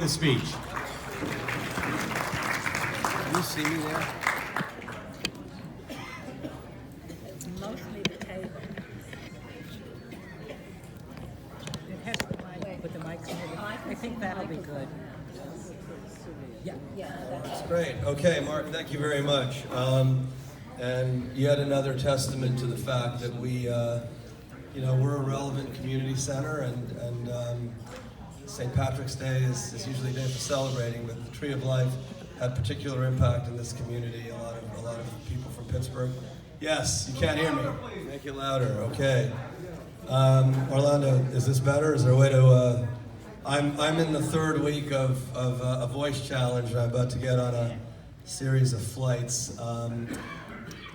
the speech. Can you see me there? Mostly the table. It has the mic, put the mics in it. I think that'll be good. Yeah. That's great. Okay, Martin, thank you very much. And yet another testament to the fact that we, we're a relevant community center, and St. Patrick's Day is usually a day for celebrating, but the Tree of Life had particular impact in this community. A lot of people from Pittsburgh. Yes, you can't hear me. Make it louder. Okay. Orlando, is this better? Is there a way to? I'm in the third week of a voice challenge, and I'm about to get on a series of flights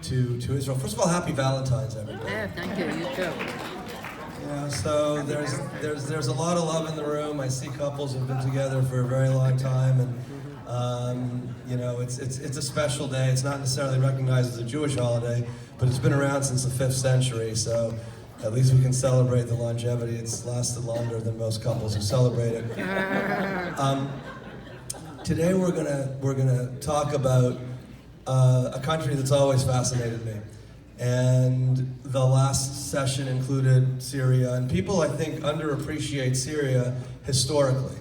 to Israel. First of all, happy Valentine's, everybody. Yeah, thank you. You too. So there's a lot of love in the room. I see couples who've been together for a very long time, and it's a special day. It's not necessarily recognized as a Jewish holiday, but it's been around since the 5th century. So at least we can celebrate the longevity. It's lasted longer than most couples who celebrate it. Today we're gonna talk about a country that's always fascinated me. And the last session included Syria, and people, I think, underappreciate Syria historically.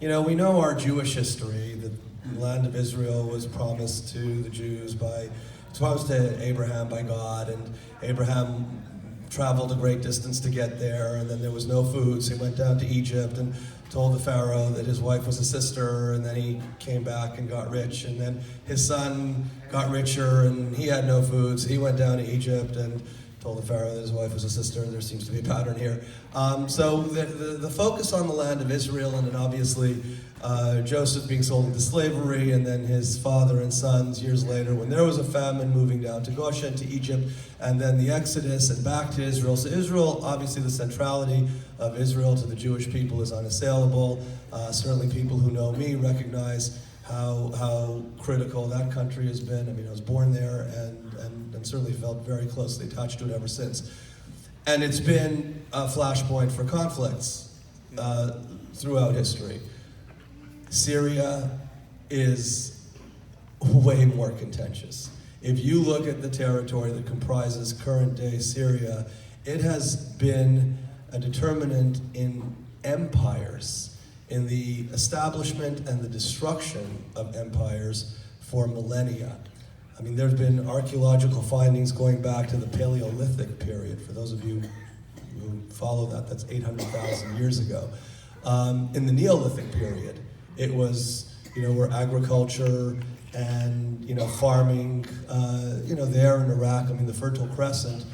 We know our Jewish history. The land of Israel was promised to the Jews promised to Abraham by God, and Abraham traveled a great distance to get there, and then there was no food, so he went down to Egypt and told the Pharaoh that his wife was a sister, and then he came back and got rich, and then his son got richer, and he had no food, so he went down to Egypt and told the Pharaoh that his wife was a sister. There seems to be a pattern here. So the focus on the land of Israel, and then obviously Joseph being sold into slavery, and then his father and sons years later when there was a famine moving down to Goshen, to Egypt, and then the Exodus and back to Israel. So Israel, obviously the centrality of Israel to the Jewish people is unassailable. Certainly people who know me recognize how critical that country has been. I mean, I was born there and certainly felt very closely attached to it ever since. And it's been a flashpoint for conflicts throughout history. Syria is way more contentious. If you look at the territory that comprises current-day Syria, it has been a determinant in empires, in the establishment and the destruction of empires for millennia. I mean, there's been archaeological findings going back to the Paleolithic period. For those of you who follow that, that's 800,000 years ago. In the Neolithic period, it was, where agriculture and, farming, there in Iraq, I mean, the Fertile Crescent,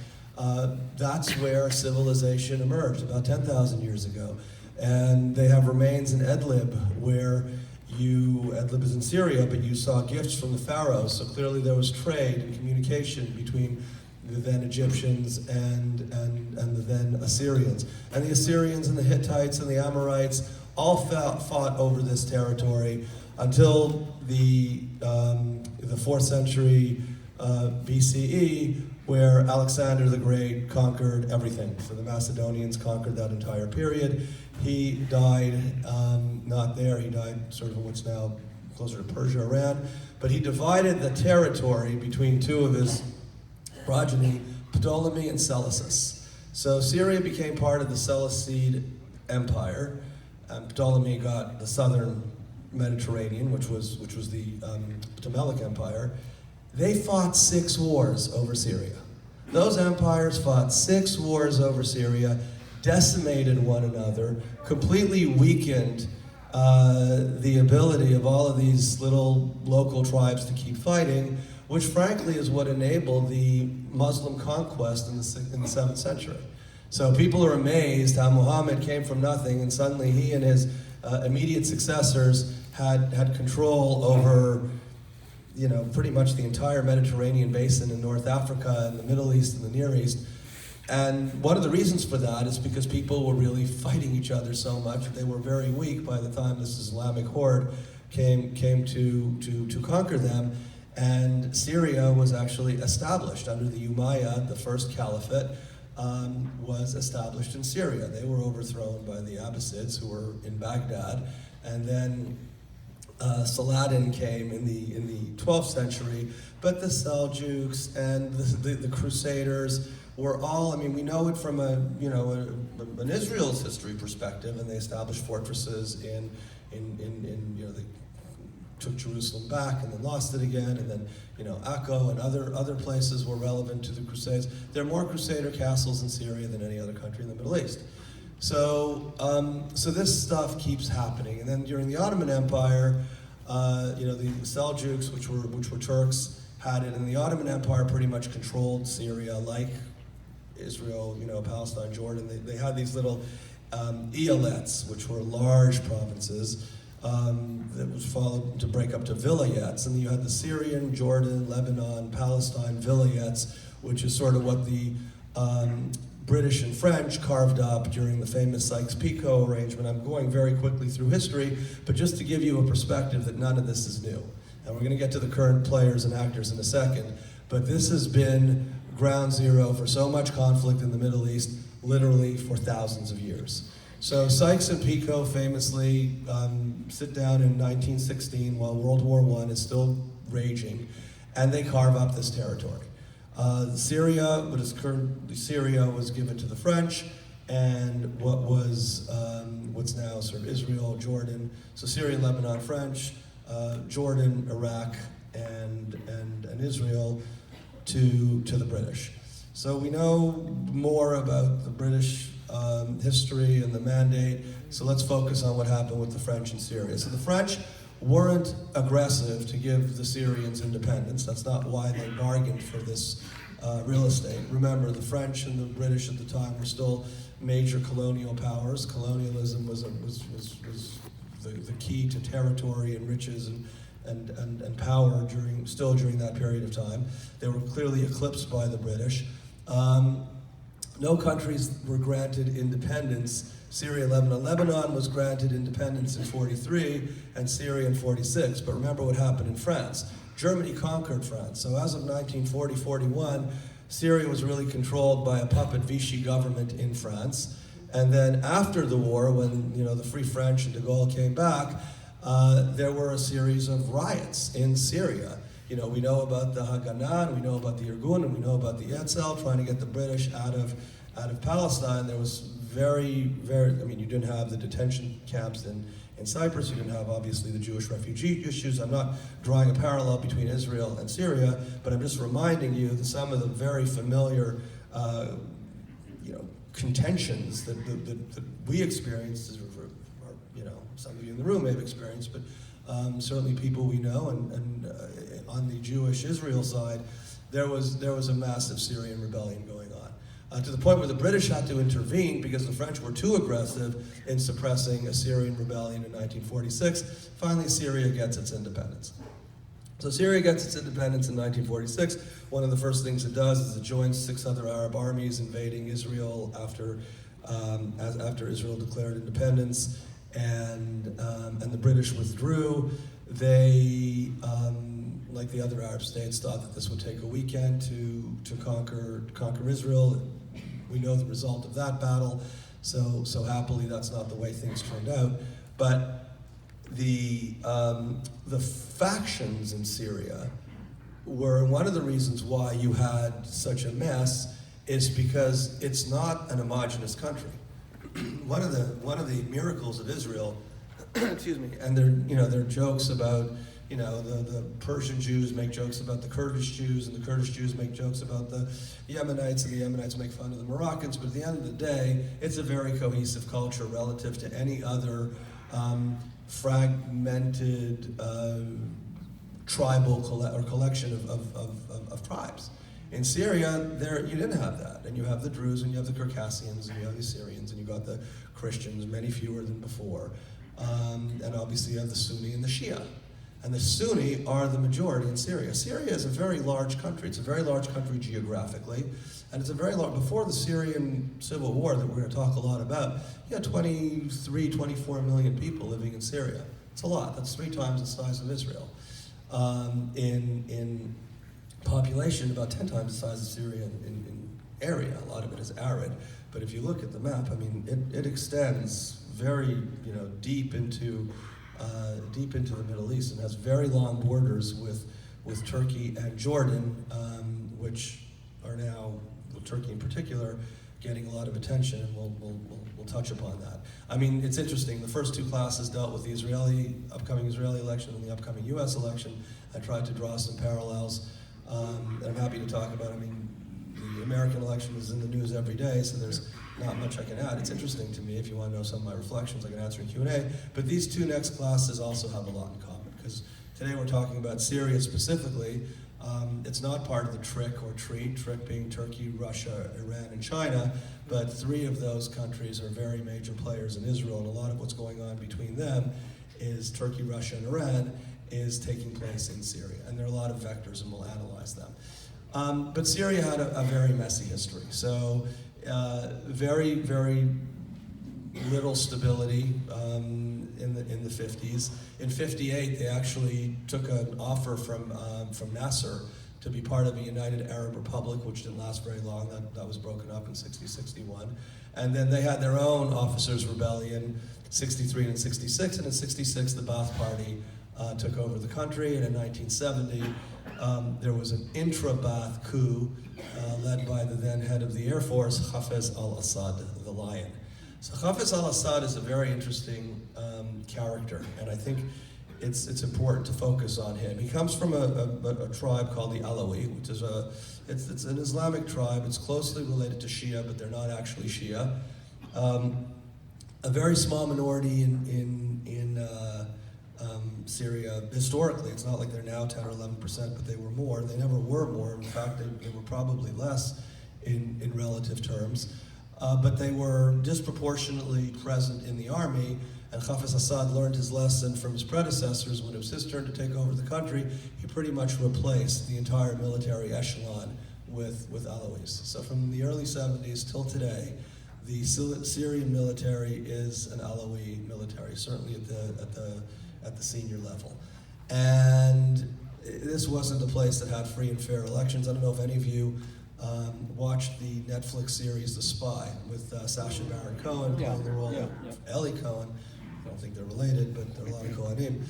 that's where civilization emerged about 10,000 years ago. And they have remains in Idlib, where Idlib is in Syria, but you saw gifts from the pharaohs, so clearly there was trade and communication between the then Egyptians and the then Assyrians. And the Assyrians and the Hittites and the Amorites all fought over this territory until the 4th century BCE, where Alexander the Great conquered everything. So the Macedonians conquered that entire period. He died not there, he died sort of in what's now closer to Persia, Iran, but he divided the territory between two of his progeny, Ptolemy and Seleucus. So Syria became part of the Seleucid Empire. Ptolemy got the southern Mediterranean, which was the Ptolemaic Empire. They fought 6 wars over Syria. Those empires fought 6 wars over Syria, decimated one another, completely weakened the ability of all of these little local tribes to keep fighting, which frankly is what enabled the Muslim conquest in the 7th century. So people are amazed how Muhammad came from nothing, and suddenly he and his immediate successors had control over, pretty much the entire Mediterranean basin in North Africa and the Middle East and the Near East. And one of the reasons for that is because people were really fighting each other so much that they were very weak by the time this Islamic horde came to conquer them. And Syria was actually established under the Umayyad, the first caliphate, was established in Syria. They were overthrown by the Abbasids, who were in Baghdad, And then Saladin came in the 12th century, but the Seljuks and the Crusaders were all, I mean, we know it from an Israel's history perspective, and they established fortresses in they took Jerusalem back and then lost it again, and then Akko and other places were relevant to the Crusades. There are more Crusader castles in Syria than any other country in the Middle East. So this stuff keeps happening, and then during the Ottoman Empire, the Seljuks, which were Turks, had it, and the Ottoman Empire pretty much controlled Syria, like Israel, Palestine, Jordan. They had these little eyaletts, which were large provinces that was followed to break up to vilayets, and then you had the Syrian, Jordan, Lebanon, Palestine vilayets, which is sort of what the British and French carved up during the famous Sykes-Picot arrangement. I'm going very quickly through history, but just to give you a perspective that none of this is new. And we're going to get to the current players and actors in a second, but this has been ground zero for so much conflict in the Middle East, literally for thousands of years. So Sykes and Picot famously sit down in 1916 while World War I is still raging, and they carve up this territory. Syria, what is currently Syria, was given to the French, and what's now sort of Israel, Jordan. So Syria, Lebanon, French, Jordan, Iraq, and Israel to the British. So we know more about the British history and the mandate. So let's focus on what happened with the French in Syria. So the French weren't aggressive to give the Syrians independence. That's not why they bargained for this real estate. Remember, the French and the British at the time were still major colonial powers. Colonialism was the key to territory and riches and power during that period of time. They were clearly eclipsed by the British. No countries were granted independence. Syria, Lebanon was granted independence in 43 and Syria in 46. But remember what happened in France. Germany conquered France. So as of 1940-41, Syria was really controlled by a puppet Vichy government in France. And then after the war, when the Free French and de Gaulle came back, there were a series of riots in Syria. We know about the Haganah, we know about the Irgun, and we know about the Etzel trying to get the British out of Palestine. There was very, you didn't have the detention camps in Cyprus, you didn't have, obviously, the Jewish refugee issues. I'm not drawing a parallel between Israel and Syria, but I'm just reminding you that some of the very familiar contentions that we experienced, some of you in the room may have experienced, but certainly people we know, and on the Jewish-Israel side, there was a massive Syrian rebellion going on, to the point where the British had to intervene because the French were too aggressive in suppressing a Syrian rebellion in 1946. Finally, Syria gets its independence. So Syria gets its independence in 1946. One of the first things it does is it joins 6 other Arab armies invading Israel after Israel declared independence. And the British withdrew. They, like the other Arab states, thought that this would take a weekend to conquer Israel. We know the result of that battle, so happily that's not the way things turned out. But the factions in Syria were one of the reasons why you had such a mess, is because it's not an homogenous country. One of the miracles of Israel, excuse me, and their jokes about, the Persian Jews make jokes about the Kurdish Jews, and the Kurdish Jews make jokes about the Yemenites, and the Yemenites make fun of the Moroccans. But at the end of the day, it's a very cohesive culture relative to any other fragmented tribal collection of tribes. In Syria, you didn't have that, and you have the Druze, and you have the Circassians, and you have the Assyrians, and you got the Christians, many fewer than before, and obviously you have the Sunni and the Shia. And the Sunni are the majority in Syria. Syria is a very large country. It's a very large country geographically, and it's a very large, before the Syrian civil war that we're going to talk a lot about, you had 23, 24 million people living in Syria. It's a lot. That's 3 times the size of Israel. In population, about 10 times the size of Syria in area. A lot of it is arid. But if you look at the map, I mean, it extends very, deep into the Middle East and has very long borders with Turkey and Jordan, which are now, with Turkey in particular, getting a lot of attention, and we'll touch upon that. I mean, it's interesting. The first two classes dealt with the upcoming Israeli election and the upcoming U.S. election. I tried to draw some parallels. I'm happy to talk about. I mean, the American election is in the news every day, so there's not much I can add. It's interesting to me. If you want to know some of my reflections, I can answer in Q&A. But these two next classes also have a lot in common, because today we're talking about Syria specifically. It's not part of the trick or treat, trick being Turkey, Russia, Iran, and China, but three of those countries are very major players in Israel, and a lot of what's going on between them is Turkey, Russia, and Iran is taking place in Syria. And there are a lot of vectors, and we'll analyze them. But Syria had a very messy history. So very, very little stability in the 50s. In 58, they actually took an offer from Nasser to be part of a united Arab Republic, which didn't last very long. That was broken up in 60-61. And then they had their own officers' rebellion, 63 and 66. And in 66, the Ba'ath Party took over the country. And in 1970, there was an intra-Ba'ath coup led by the then head of the Air Force, Hafez al-Assad, the Lion. So Hafez al-Assad is a very interesting character, and I think it's important to focus on him. He comes from a tribe called the Alawi, which is it's an Islamic tribe. It's closely related to Shia, but they're not actually Shia. A very small minority in Syria. Historically, it's not like they're now 10 or 11%, but they were more. They never were more. In fact, they were probably less in relative terms. But they were disproportionately present in the army, and Hafez Assad learned his lesson from his predecessors. When it was his turn to take over the country, he pretty much replaced the entire military echelon with Alawis. So from the early 70s till today, the Syrian military is an Alawi military, certainly at the senior level. And this wasn't a place that had free and fair elections. I don't know if any of you watched the Netflix series The Spy with Sacha Baron Cohen playing the role of Ellie Cohen. I don't think they're related, but there are a lot of Cohenim.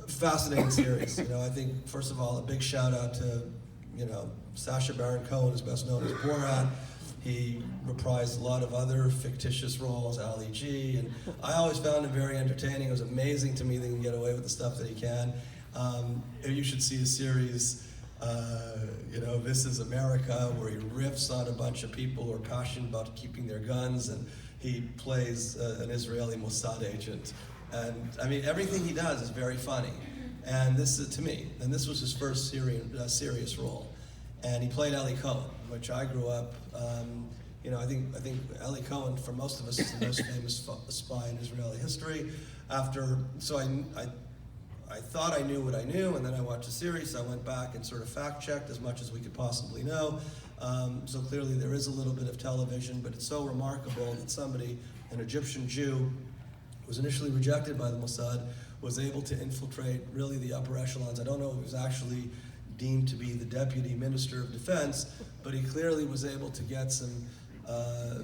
Fascinating series. I think, first of all, a big shout out to, Sacha Baron Cohen is best known as Borat. He reprised a lot of other fictitious roles, Ali G, and I always found him very entertaining. It was amazing to me that he can get away with the stuff that he can. You should see a series, This Is America, where he riffs on a bunch of people who are passionate about keeping their guns, and he plays an Israeli Mossad agent. And I mean, everything he does is very funny. And this is, to me, and this was his first serious role. And he played Eli Cohen, which I grew up, I think Eli Cohen, for most of us, is the most famous spy in Israeli history. I thought I knew what I knew, and then I watched the series, so I went back and sort of fact-checked as much as we could possibly know. So clearly there is a little bit of television, but it's so remarkable that somebody, an Egyptian Jew, who was initially rejected by the Mossad, was able to infiltrate really the upper echelons. I don't know if he was actually deemed to be the Deputy Minister of Defense, but he clearly was able to get some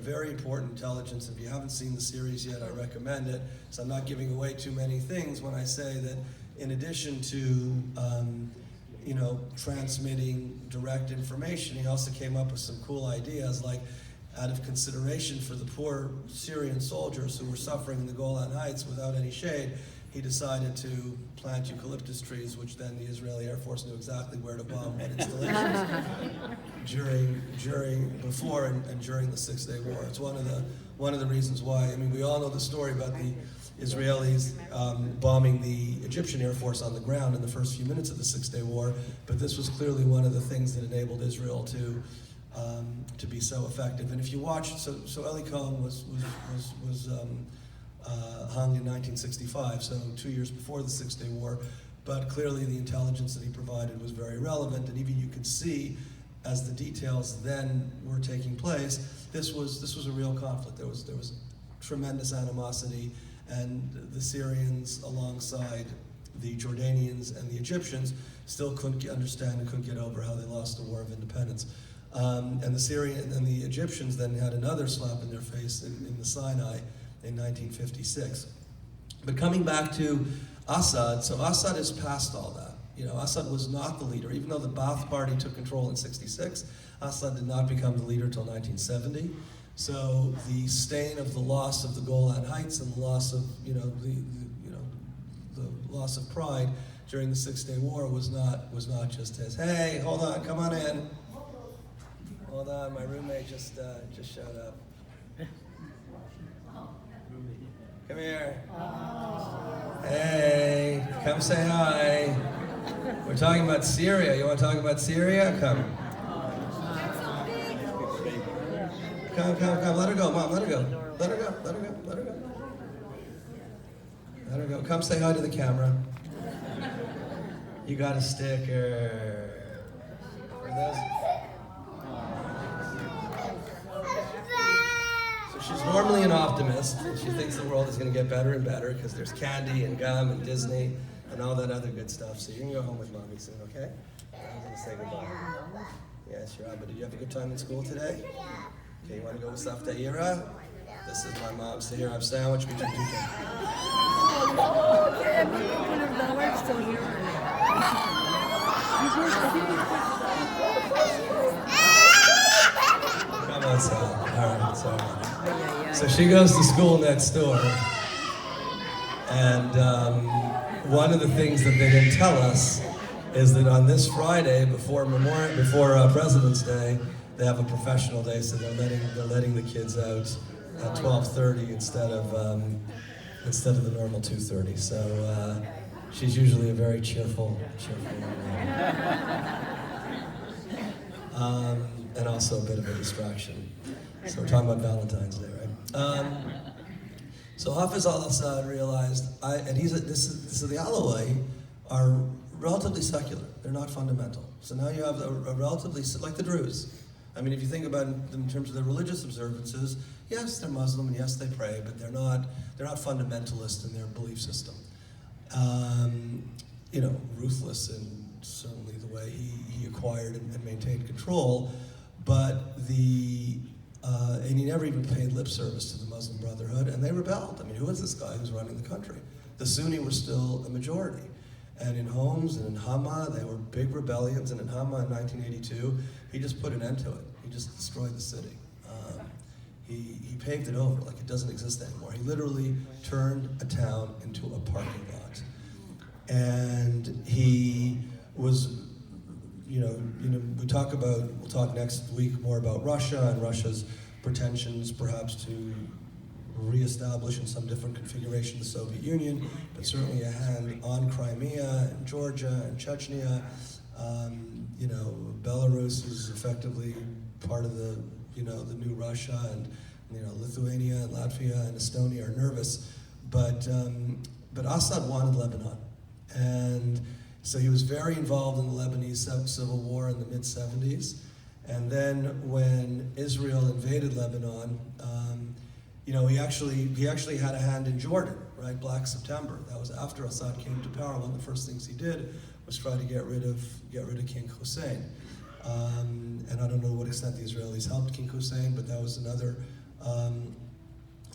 very important intelligence. If you haven't seen the series yet, I recommend it. So I'm not giving away too many things when I say that in addition to transmitting direct information, he also came up with some cool ideas, like out of consideration for the poor Syrian soldiers who were suffering in the Golan Heights without any shade, he decided to plant eucalyptus trees, which then the Israeli Air Force knew exactly where to bomb what installations before and during the Six-Day War. It's one of the reasons why. I mean, we all know the story about the Israelis bombing the Egyptian Air Force on the ground in the first few minutes of the Six-Day War, but this was clearly one of the things that enabled Israel to be so effective. And if you watch, so Eli Cohen was hung in 1965, so 2 years before the Six-Day War, but clearly the intelligence that he provided was very relevant, and even you could see as the details then were taking place, this was a real conflict. There was tremendous animosity, and the Syrians alongside the Jordanians and the Egyptians still couldn't understand and couldn't get over how they lost the War of Independence. And the Syrian and the Egyptians then had another slap in their face in the Sinai in 1956. But coming back to Assad, so Assad is past all that. Assad was not the leader. Even though the Ba'ath Party took control in 66, Assad did not become the leader until 1970. So the stain of the loss of the Golan Heights and the loss of, the loss of pride during the Six-Day War was not just his. Hey, hold on, come on in. Hold on, my roommate just showed up. Come here. Hey, come say hi. We're talking about Syria. You want to talk about Syria? Come. Come. Let her go, Mom. Let her go. Let her go. Let her go. Let her go. Let her go. Come say hi to the camera. You got a sticker. For those. So she's normally an optimist. She thinks the world is going to get better and better because there's candy and gum and Disney and all that other good stuff. So you can go home with Mommy soon, okay? I'm going to say goodbye. Yeah, sure. But did you have a good time in school today? Okay, you want to go with Saftaira? This is my mom. So here, I have sandwich between two things. Okay, I'm going to open her door, so here Come on, Sal. All right, sorry. So she goes to school next door. And one of the things that they didn't tell us is that on this Friday, before President's Day, they have a professional day, so they're letting the kids out at 12:30 instead of the normal 2:30. So she's usually a very cheerful and also a bit of a distraction. So we're talking about Valentine's Day, right? So Hafiz al-Assad realized, so the Alawite are relatively secular. They're not fundamental. So now you have a relatively, like the Druze. I mean, if you think about it in terms of their religious observances, yes, they're Muslim and yes, they pray, but they're not fundamentalist in their belief system. Ruthless in certainly the way he acquired and maintained control, but and he never even paid lip service to the Muslim Brotherhood, and they rebelled. I mean, who was this guy who's running the country? The Sunni were still a majority. And in Homs and in Hama, they were big rebellions, and in Hama in 1982, he just put an end to it. He just destroyed the city. He paved it over like it doesn't exist anymore. He literally turned a town into a parking lot. And he was, we'll talk next week more about Russia and Russia's pretensions perhaps to reestablish in some different configuration the Soviet Union, but certainly a hand on Crimea and Georgia and Chechnya. Belarus is effectively part of the new Russia, and Lithuania and Latvia and Estonia are nervous, but Assad wanted Lebanon, and so he was very involved in the Lebanese civil war in the mid-70s, and then when Israel invaded Lebanon, he actually had a hand in Jordan, right? Black September. That was after Assad came to power. One of the first things he did was try to get rid of King Hussein. And I don't know to what extent the Israelis helped King Hussein, but that was another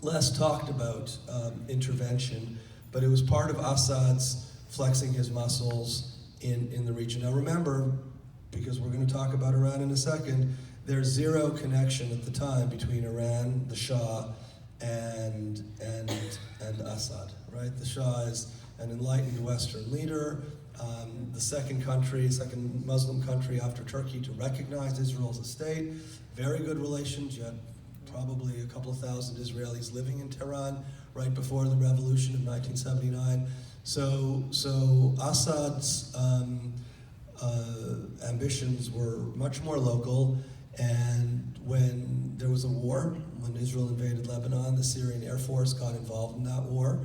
less talked about intervention. But it was part of Assad's flexing his muscles in the region. Now remember, because we're going to talk about Iran in a second, there's zero connection at the time between Iran, the Shah, and Assad, right? The Shah is an enlightened Western leader, the second Muslim country after Turkey to recognize Israel as a state. Very good relations. You had probably a couple of thousand Israelis living in Tehran right before the revolution of 1979. So Assad's ambitions were much more local, and when there was a war, when Israel invaded Lebanon, the Syrian Air Force got involved in that war.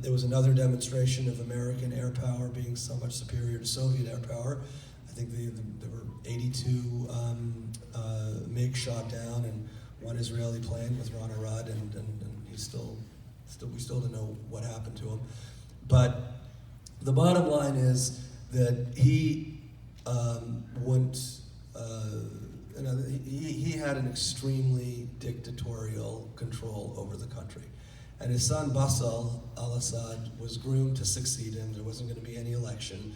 There was another demonstration of American air power being so much superior to Soviet air power. I think there were 82 MiG shot down, and one Israeli plane was Ron Arad, and we still don't know what happened to him. But the bottom line is that he wouldn't he had an extremely dictatorial control over the country. And his son Bashar al-Assad was groomed to succeed him. There wasn't going to be any election.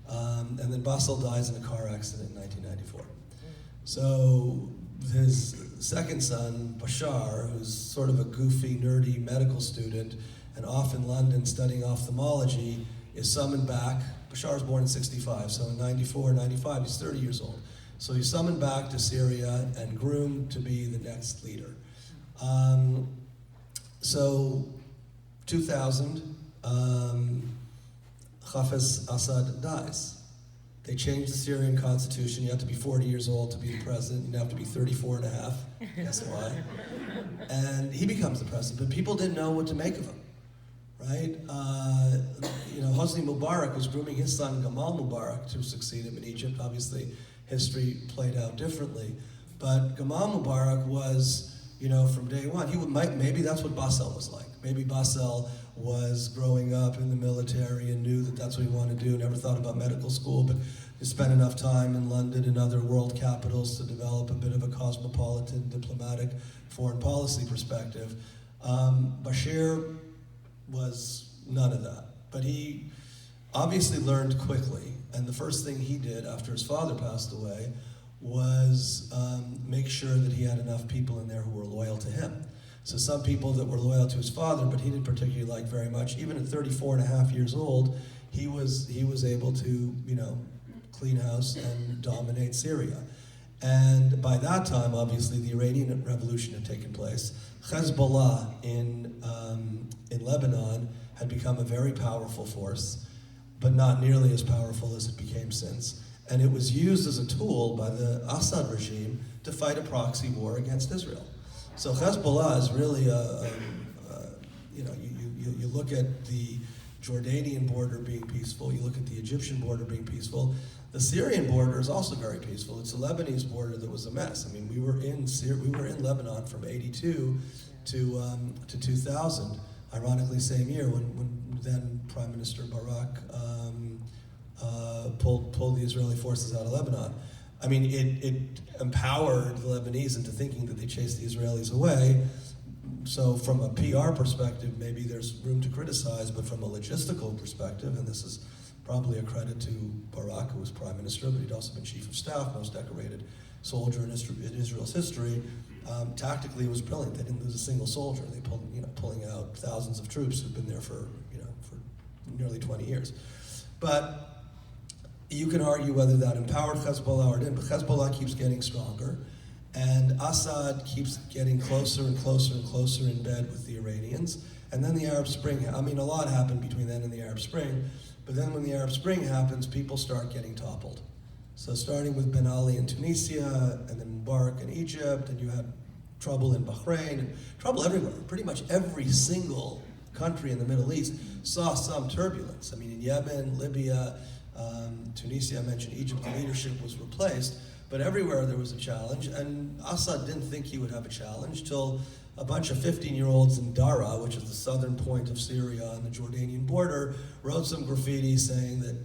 And then Bashar dies in a car accident in 1994. So his second son, Bashar, who's sort of a goofy, nerdy medical student and off in London studying ophthalmology, is summoned back. Bashar was born in 65, so in 94, 95, he's 30 years old. So he's summoned back to Syria and groomed to be the next leader. So 2000, Hafez Assad dies. They changed the Syrian constitution. You have to be 40 years old to be the president. You have to be 34 and a half. Guess why? And he becomes the president, but people didn't know what to make of him, right? Hosni Mubarak was grooming his son Gamal Mubarak to succeed him in Egypt. Obviously, history played out differently. But Gamal Mubarak was, from day one, maybe that's what Bashar was like. Maybe Bashar was growing up in the military and knew that that's what he wanted to do, never thought about medical school, but he spent enough time in London and other world capitals to develop a bit of a cosmopolitan, diplomatic, foreign policy perspective. Bashir was none of that. But he obviously learned quickly, and the first thing he did after his father passed away was make sure that he had enough people in there who were loyal to him. So some people that were loyal to his father, but he didn't particularly like very much. Even at 34 and a half years old, he was able to, clean house and dominate Syria. And by that time, obviously, the Iranian Revolution had taken place. Hezbollah in Lebanon had become a very powerful force, but not nearly as powerful as it became since. And it was used as a tool by the Assad regime to fight a proxy war against Israel. So Hezbollah is really you look at the Jordanian border being peaceful, you look at the Egyptian border being peaceful. The Syrian border is also very peaceful. It's the Lebanese border that was a mess. I mean, we were in Lebanon from '82 to 2000. Ironically, same year when then Prime Minister Barak pulled the Israeli forces out of Lebanon. I mean, it empowered the Lebanese into thinking that they chased the Israelis away. So from a PR perspective, maybe there's room to criticize, but from a logistical perspective, and this is probably a credit to Barak, who was prime minister, but he'd also been chief of staff, most decorated soldier in Israel's history. Tactically, it was brilliant. They didn't lose a single soldier. They pulling out thousands of troops who've been there for nearly 20 years. But you can argue whether that empowered Hezbollah or didn't, but Hezbollah keeps getting stronger, and Assad keeps getting closer and closer and closer in bed with the Iranians. And then the Arab Spring, a lot happened between then and the Arab Spring, but then when the Arab Spring happens, people start getting toppled. So starting with Ben Ali in Tunisia, and then Mubarak in Egypt, and you had trouble in Bahrain, and trouble everywhere. Pretty much every single country in the Middle East saw some turbulence. I mean, in Yemen, Libya, Tunisia, I mentioned Egypt, the leadership was replaced, but everywhere there was a challenge, and Assad didn't think he would have a challenge till a bunch of 15-year-olds in Dara, which is the southern point of Syria on the Jordanian border, wrote some graffiti saying that,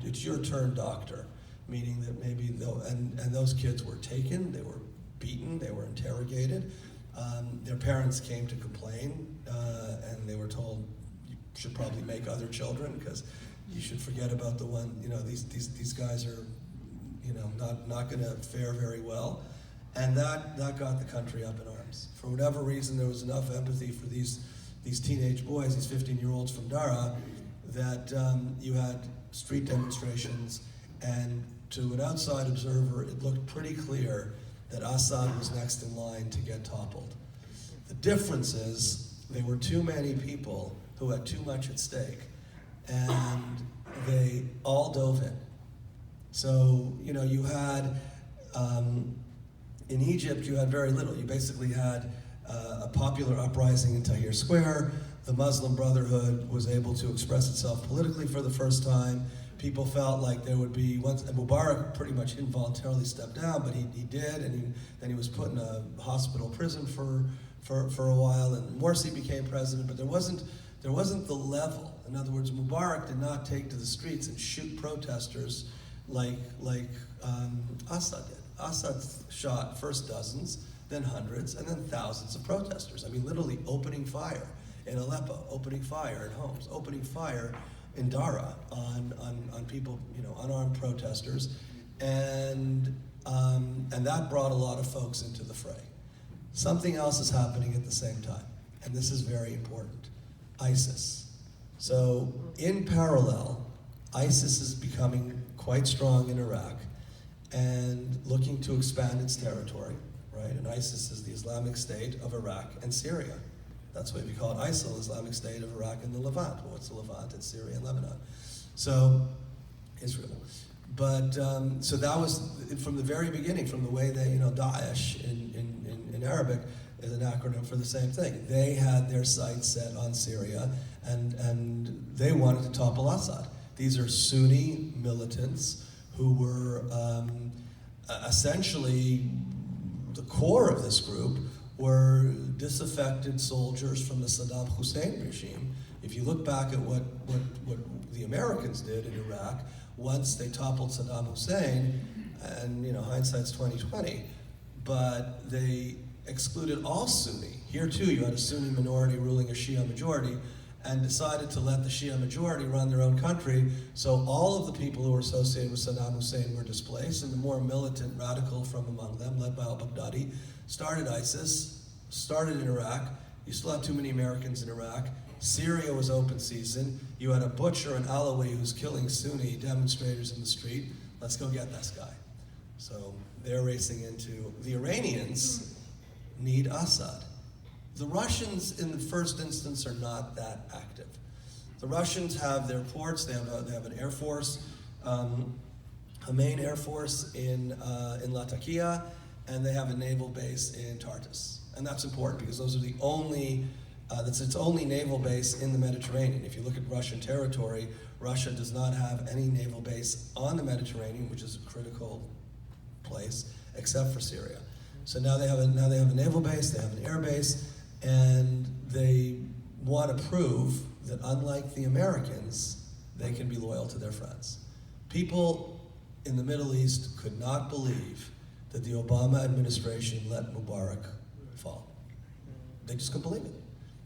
it's your turn, doctor, meaning that maybe and those kids were taken, they were beaten, they were interrogated. Their parents came to complain, and they were told, you should probably make other children, because you should forget about the one, these guys are, not going to fare very well. And that got the country up in arms. For whatever reason, there was enough empathy for these teenage boys, these 15-year-olds from Dara, that you had street demonstrations, and to an outside observer, it looked pretty clear that Assad was next in line to get toppled. The difference is there were too many people who had too much at stake, and they all dove in. So, you had, in Egypt, you had very little. You basically had a popular uprising in Tahrir Square. The Muslim Brotherhood was able to express itself politically for the first time. People felt like there would be, and Mubarak pretty much involuntarily stepped down, but he did, and then he was put in a hospital prison for a while, and Morsi became president, but there wasn't the level. In other words, Mubarak did not take to the streets and shoot protesters like Assad did. Assad shot first dozens, then hundreds, and then thousands of protesters. I mean, literally opening fire in Aleppo, opening fire in Homs, opening fire in Dara on people, unarmed protesters, and that brought a lot of folks into the fray. Something else is happening at the same time, and this is very important. ISIS. So in parallel, ISIS is becoming quite strong in Iraq and looking to expand its territory, right? And ISIS is the Islamic State of Iraq and Syria. That's why we call it ISIL, Islamic State of Iraq and the Levant. Well, what's the Levant? It's Syria and Lebanon. So, Israel. But, so that was, from the very beginning, from the way they, Daesh in Arabic is an acronym for the same thing. They had their sights set on Syria, and they wanted to topple Assad. These are Sunni militants who were essentially, the core of this group were disaffected soldiers from the Saddam Hussein regime. If you look back at what the Americans did in Iraq, once they toppled Saddam Hussein, and hindsight's 2020, but they excluded all Sunni. Here too, you had a Sunni minority ruling a Shia majority, and decided to let the Shia majority run their own country, so all of the people who were associated with Saddam Hussein were displaced, and the more militant radical from among them, led by al-Baghdadi, started ISIS, started in Iraq. You still had too many Americans in Iraq. Syria was open season. You had a butcher, an Alawi, who's killing Sunni demonstrators in the street. Let's go get this guy. So they're racing into, the Iranians need Assad. The Russians, in the first instance, are not that active. The Russians have their ports. They have an air force, a main air force in Latakia, and they have a naval base in Tartus. And that's important because those are the only, that's its only naval base in the Mediterranean. If you look at Russian territory, Russia does not have any naval base on the Mediterranean, which is a critical place, except for Syria. So now they have a naval base, they have an air base, and they want to prove that unlike the Americans, they can be loyal to their friends. People in the Middle East could not believe that the Obama administration let Mubarak fall. They just couldn't believe it.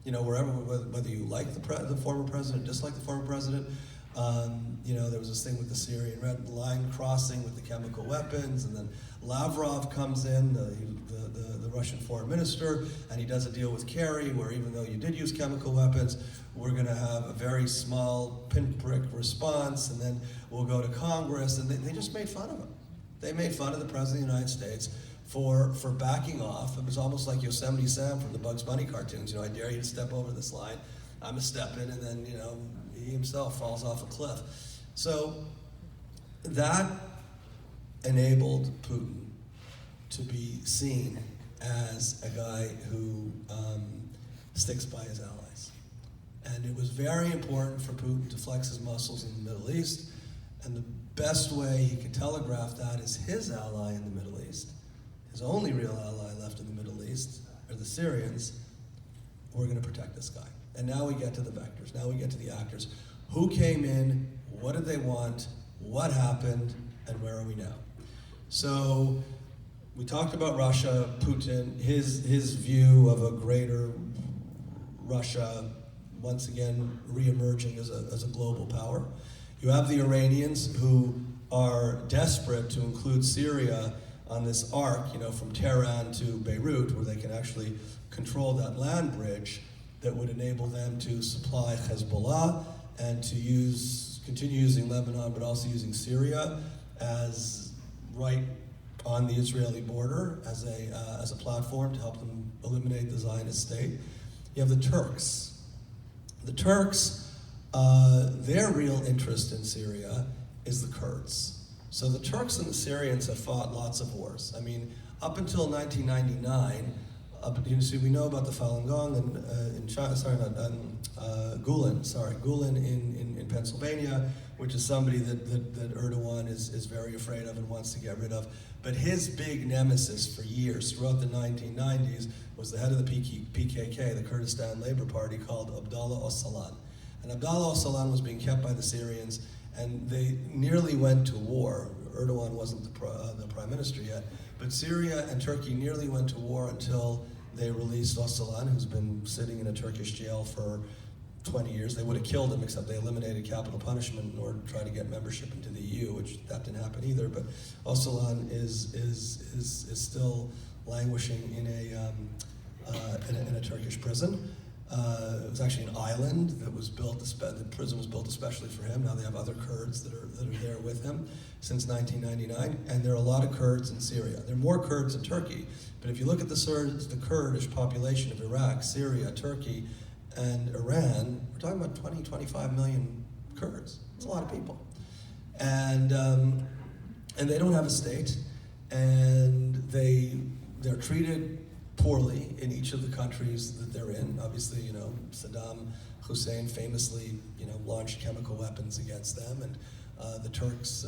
Whether you like the former president, dislike the former president, there was this thing with the Syrian red line crossing with the chemical weapons, and then Lavrov comes in, the Russian foreign minister, and he does a deal with Kerry where even though you did use chemical weapons, we're going to have a very small pinprick response, and then we'll go to Congress, and they just made fun of him. They made fun of the President of the United States for backing off. It was almost like Yosemite Sam from the Bugs Bunny cartoons. I dare you to step over this line. I'm a step in, and then, he himself falls off a cliff. So that enabled Putin to be seen as a guy who sticks by his allies. And it was very important for Putin to flex his muscles in the Middle East, and the best way he could telegraph that is his ally in the Middle East, his only real ally left in the Middle East, are the Syrians. We're going to protect this guy. And now we get to the vectors, now we get to the actors. Who came in, what did they want, what happened, and where are we now? So we talked about Russia, Putin, his view of a greater Russia, once again reemerging as a global power. You have the Iranians who are desperate to include Syria on this arc, from Tehran to Beirut, where they can actually control that land bridge that would enable them to supply Hezbollah and to continue using Lebanon, but also using Syria as right on the Israeli border as a platform to help them eliminate the Zionist state. You have the Turks. The Turks, their real interest in Syria is the Kurds. So the Turks and the Syrians have fought lots of wars. I mean, up until 1999, we know about the Falun Gong in China, Gulen in Pennsylvania, which is somebody that Erdogan is very afraid of and wants to get rid of. But his big nemesis for years, throughout the 1990s, was the head of the PKK, the Kurdistan Labor Party, called Abdullah Öcalan. And Abdullah Öcalan was being kept by the Syrians, and they nearly went to war. Erdogan wasn't the prime minister yet. But Syria and Turkey nearly went to war until they released Öcalan, who's been sitting in a Turkish jail for 20 years. They would have killed him, except they eliminated capital punishment in order to try to get membership into the EU, which that didn't happen either. But Öcalan is still languishing in a Turkish prison. It was actually an island that was built. The prison was built especially for him. Now they have other Kurds that are there with him since 1999, and there are a lot of Kurds in Syria. There are more Kurds in Turkey, but if you look at the Kurdish population of Iraq, Syria, Turkey, and Iran, we're talking about 20, 25 million Kurds. It's a lot of people, and they don't have a state, and they're treated poorly in each of the countries that they're in. Obviously, Saddam Hussein famously, launched chemical weapons against them, and the Turkish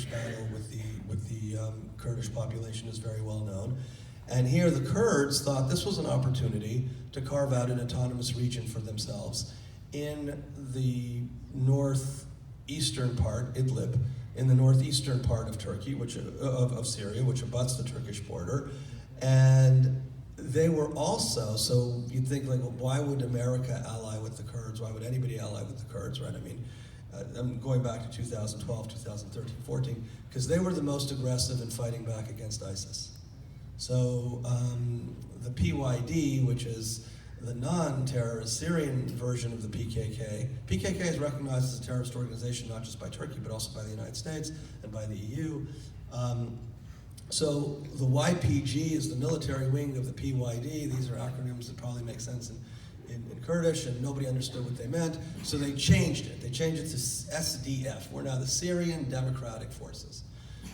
battle with the Kurdish population is very well known. And here the Kurds thought this was an opportunity to carve out an autonomous region for themselves in the northeastern part, Idlib, in the northeastern part of Turkey, of Syria, which abuts the Turkish border. And they were also, so you'd think like, well, why would America ally with the Kurds? Why would anybody ally with the Kurds, right? I mean, I'm going back to 2012, 2013, 14, because they were the most aggressive in fighting back against ISIS. So the PYD, which is the non-terrorist Syrian version of the PKK, PKK is recognized as a terrorist organization not just by Turkey, but also by the United States and by the EU. So the YPG is the military wing of the PYD. These are acronyms that probably make sense in Kurdish, and nobody understood what they meant. So they changed it. They changed it to SDF. We're now the Syrian Democratic Forces.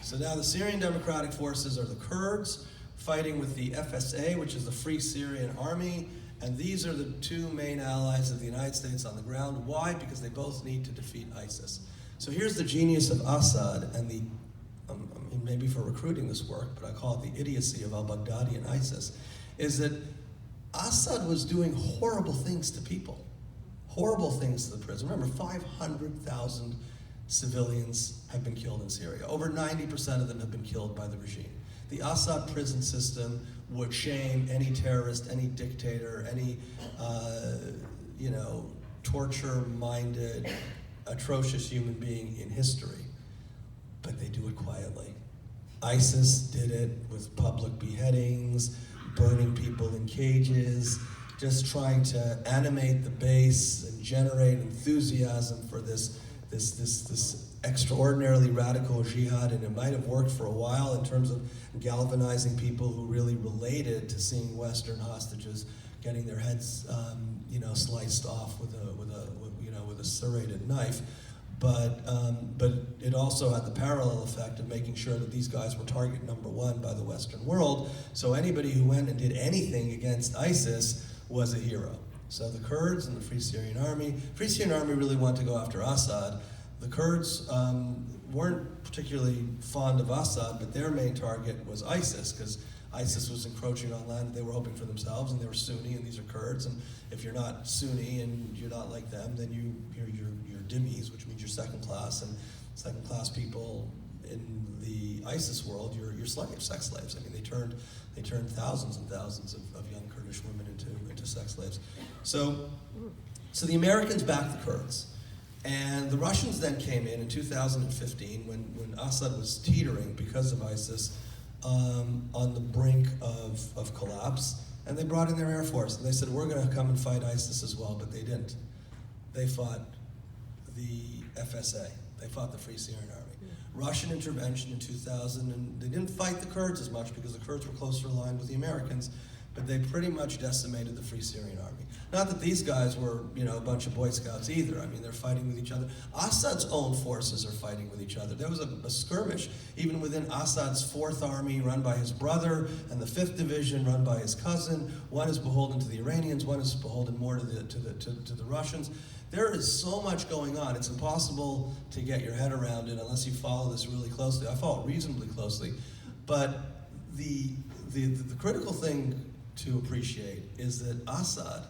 So now the Syrian Democratic Forces are the Kurds fighting with the FSA, which is the Free Syrian Army, and these are the two main allies of the United States on the ground. Why? Because they both need to defeat ISIS. So here's the genius of Assad and the maybe for recruiting this work, but I call it the idiocy of al-Baghdadi and ISIS, is that Assad was doing horrible things to people, horrible things to the prison. Remember, 500,000 civilians have been killed in Syria. Over 90% of them have been killed by the regime. The Assad prison system would shame any terrorist, any dictator, any torture-minded, atrocious human being in history, but they do it quietly. ISIS did it with public beheadings, burning people in cages, just trying to animate the base and generate enthusiasm for this extraordinarily radical jihad, and it might have worked for a while in terms of galvanizing people who really related to seeing Western hostages getting their heads, sliced off with a serrated knife. But it also had the parallel effect of making sure that these guys were target number one by the Western world. So anybody who went and did anything against ISIS was a hero. So the Kurds and the Free Syrian Army really wanted to go after Assad. The Kurds weren't particularly fond of Assad, but their main target was ISIS, because ISIS was encroaching on land that they were hoping for themselves, and they were Sunni, and these are Kurds. And if you're not Sunni and you're not like them, then you're dhimmis, which means you're second class, and second class people in the ISIS world, you're slaves, sex slaves. I mean, they turned thousands and thousands of young Kurdish women into sex slaves. So the Americans backed the Kurds. And the Russians then came in 2015 when Assad was teetering because of ISIS on the brink of collapse, and they brought in their Air Force, and they said, we're going to come and fight ISIS as well, but they didn't. They fought the FSA. They fought the Free Syrian Army. Russian intervention in 2000, and they didn't fight the Kurds as much because the Kurds were closer aligned with the Americans, but they pretty much decimated the Free Syrian Army. Not that these guys were, a bunch of Boy Scouts either. I mean, they're fighting with each other. Assad's own forces are fighting with each other. There was a skirmish even within Assad's 4th Army, run by his brother, and the 5th Division, run by his cousin. One is beholden to the Iranians, one is beholden more to the Russians. There is so much going on. It's impossible to get your head around it unless you follow this really closely. I follow it reasonably closely. But the critical thing to appreciate is that Assad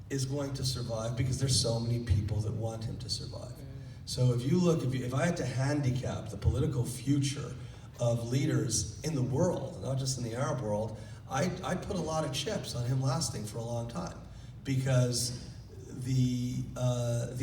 is going to survive because there's so many people that want him to survive. So if I had to handicap the political future of leaders in the world, not just in the Arab world, I'd put a lot of chips on him lasting for a long time, because the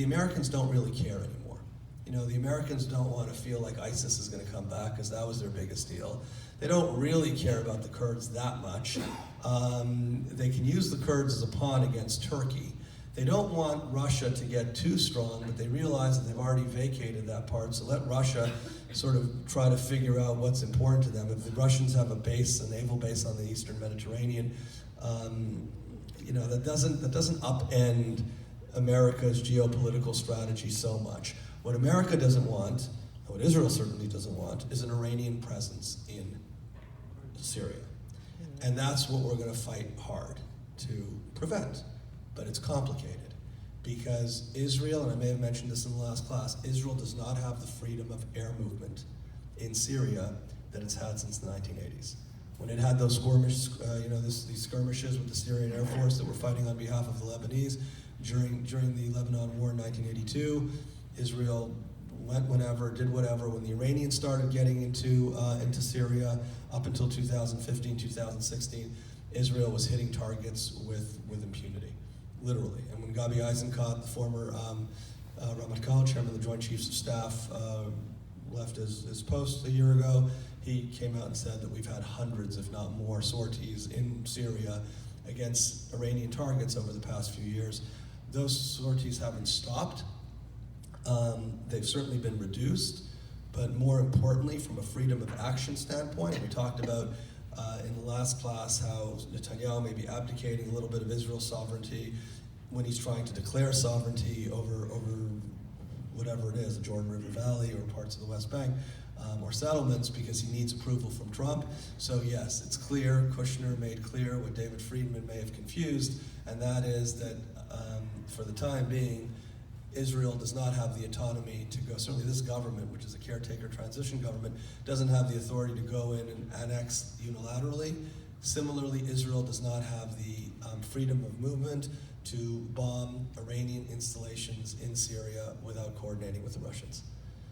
Americans don't really care anymore. You know, the Americans don't want to feel like ISIS is going to come back, because that was their biggest deal. They don't really care about the Kurds that much. They can use the Kurds as a pawn against Turkey. They don't want Russia to get too strong, but they realize that they've already vacated that part, so let Russia sort of try to figure out what's important to them. If the Russians have a naval base on the Eastern Mediterranean, you know, that doesn't upend America's geopolitical strategy so much. What America doesn't want, and what Israel certainly doesn't want, is an Iranian presence in Syria. And that's what we're going to fight hard to prevent. But it's complicated, because Israel, and I may have mentioned this in the last class, Israel does not have the freedom of air movement in Syria that it's had since the 1980s. When it had those these skirmishes with the Syrian Air Force that were fighting on behalf of the Lebanese during the Lebanon War in 1982, Israel went whenever, did whatever. When the Iranians started getting into Syria, up until 2015, 2016, Israel was hitting targets with impunity, literally. And when Gabi Eisenkot, the former Ramatkal, chairman of the Joint Chiefs of Staff, left his post a year ago, he came out and said that we've had hundreds, if not more, sorties in Syria against Iranian targets over the past few years. Those sorties haven't stopped. They've certainly been reduced, but more importantly, from a freedom of action standpoint, we talked about in the last class how Netanyahu may be abdicating a little bit of Israel's sovereignty when he's trying to declare sovereignty over whatever it is, the Jordan River Valley or parts of the West Bank, or settlements, because he needs approval from Trump. So yes, it's clear, Kushner made clear what David Friedman may have confused, and that is that for the time being, Israel does not have the autonomy to go, certainly this government, which is a caretaker transition government, doesn't have the authority to go in and annex unilaterally. Similarly, Israel does not have the freedom of movement to bomb Iranian installations in Syria without coordinating with the Russians.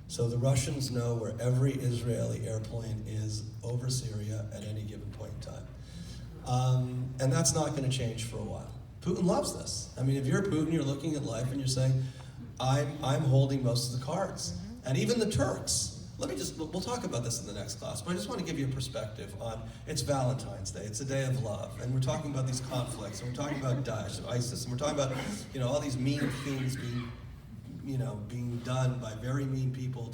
So the Russians know where every Israeli airplane is over Syria at any given point in time. And that's not going to change for a while. Putin loves this. I mean, if you're Putin, you're looking at life and you're saying, I'm holding most of the cards. And even the Turks. We'll talk about this in the next class, but I just want to give you a perspective on, it's Valentine's Day, it's a day of love, and we're talking about these conflicts, and we're talking about Daesh and ISIS, and we're talking about, all these mean things being done by very mean people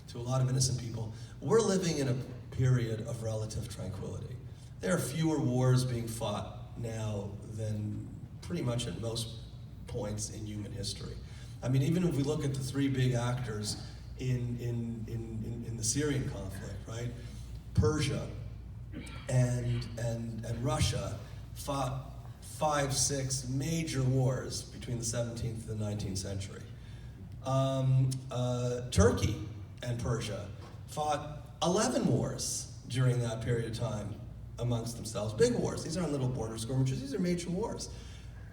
to a lot of innocent people. We're living in a period of relative tranquility. There are fewer wars being fought now than pretty much at most points in human history. I mean, even if we look at the three big actors in the Syrian conflict, right? Persia and Russia fought 5-6 major wars between the 17th and the 19th century. Turkey and Persia fought 11 wars during that period of time amongst themselves. Big wars. These aren't little border skirmishes. These are major wars.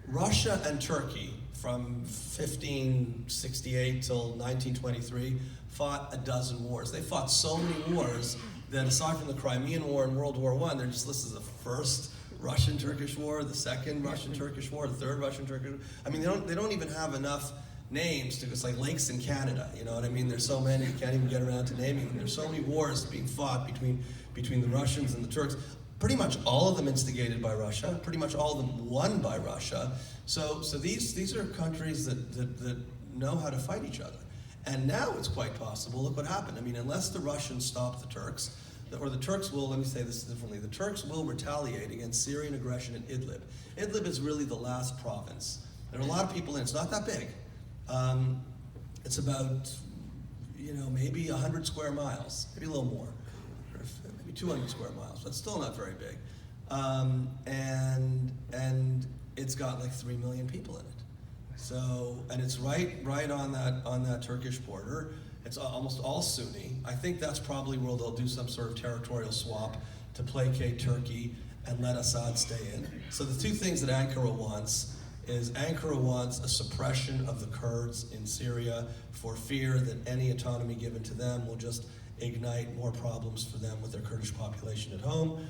Russia and Turkey, from 1568 till 1923, fought a dozen wars. They fought so many wars that aside from the Crimean War and World War I, they're just listed as the first Russian-Turkish War, the second Russian-Turkish War, the third Russian-Turkish War. I mean, they don't even have enough names to, it's like lakes in Canada, you know what I mean? There's so many, you can't even get around to naming them. There's so many wars being fought between the Russians and the Turks. Pretty much all of them instigated by Russia, pretty much all of them won by Russia. So these are countries that know how to fight each other. And now it's quite possible, look what happened. I mean, unless the Russians stop the Turks, or the Turks will, let me say this differently, the Turks will retaliate against Syrian aggression in Idlib. Idlib is really the last province. There are a lot of people in it, it's not that big. It's about, maybe 100 square miles, maybe a little more, or maybe 200 square miles, but still not very big. And it's got like 3 million people in it. So, and it's right on that Turkish border. It's almost all Sunni. I think that's probably where they'll do some sort of territorial swap to placate Turkey and let Assad stay in. So the two things that Ankara wants is Ankara wants a suppression of the Kurds in Syria for fear that any autonomy given to them will just ignite more problems for them with their Kurdish population at home.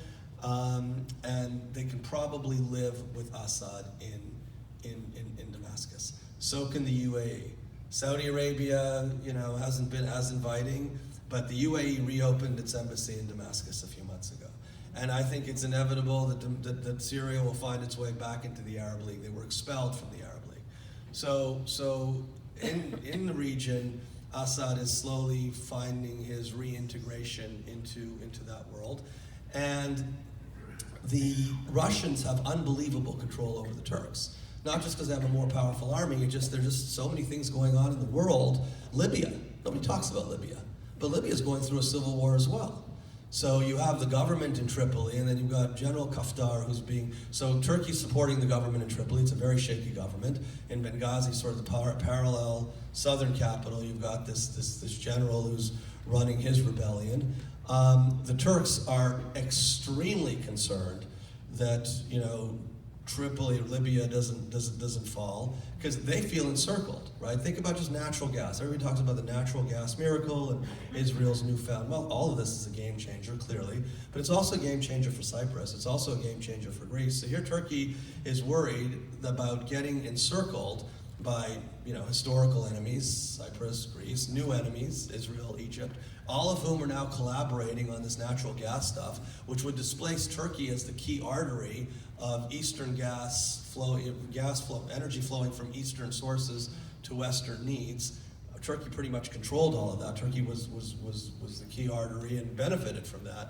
And they can probably live with Assad in Damascus. So can the UAE. Saudi Arabia, hasn't been as inviting, but the UAE reopened its embassy in Damascus a few months ago. And I think it's inevitable that Syria will find its way back into the Arab League. They were expelled from the Arab League. So in the region, Assad is slowly finding his reintegration into that world. And the Russians have unbelievable control over the Turks. Not just because they have a more powerful army, there's just so many things going on in the world. Libya, nobody talks about Libya, but Libya is going through a civil war as well. So you have the government in Tripoli, and then you've got General Haftar so Turkey's supporting the government in Tripoli. It's a very shaky government. In Benghazi, sort of the parallel southern capital, you've got this general who's running his rebellion. The Turks are extremely concerned that, Tripoli or Libya doesn't fall, because they feel encircled, right? Think about just natural gas. Everybody talks about the natural gas miracle and Israel's newfound. Well, all of this is a game changer, clearly, but it's also a game changer for Cyprus. It's also a game changer for Greece. So here Turkey is worried about getting encircled by, historical enemies, Cyprus, Greece, new enemies, Israel, Egypt, all of whom are now collaborating on this natural gas stuff, which would displace Turkey as the key artery of eastern energy flowing from eastern sources to western needs. Turkey pretty much controlled all of that. Turkey was the key artery and benefited from that.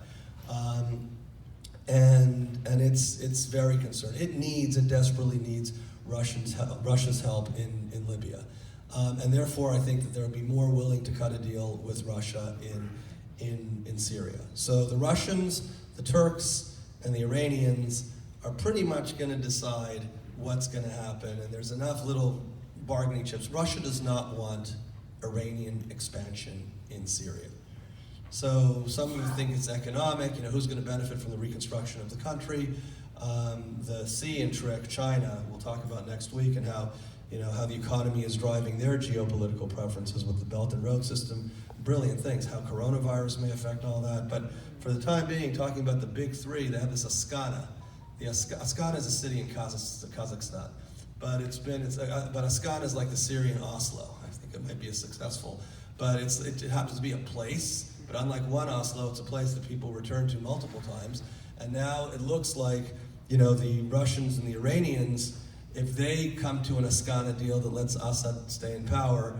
And it's very concerned. It desperately needs Russia's help in Libya. And therefore, I think that they'll be more willing to cut a deal with Russia in Syria. So the Russians, the Turks, and the Iranians are pretty much going to decide what's going to happen, and there's enough little bargaining chips. Russia does not want Iranian expansion in Syria. So some of you think it's economic, who's going to benefit from the reconstruction of the country. The C trick, China, we'll talk about next week, and how the economy is driving their geopolitical preferences with the Belt and Road system. Brilliant things, how coronavirus may affect all that. But for the time being, talking about the big three, they have this Astana. Astana is a city in Kazakhstan, but Astana is like the Syrian Oslo. I think it might be successful, but it happens to be a place. But unlike one Oslo, it's a place that people return to multiple times. And now it looks like the Russians and the Iranians, if they come to an Astana deal that lets Assad stay in power,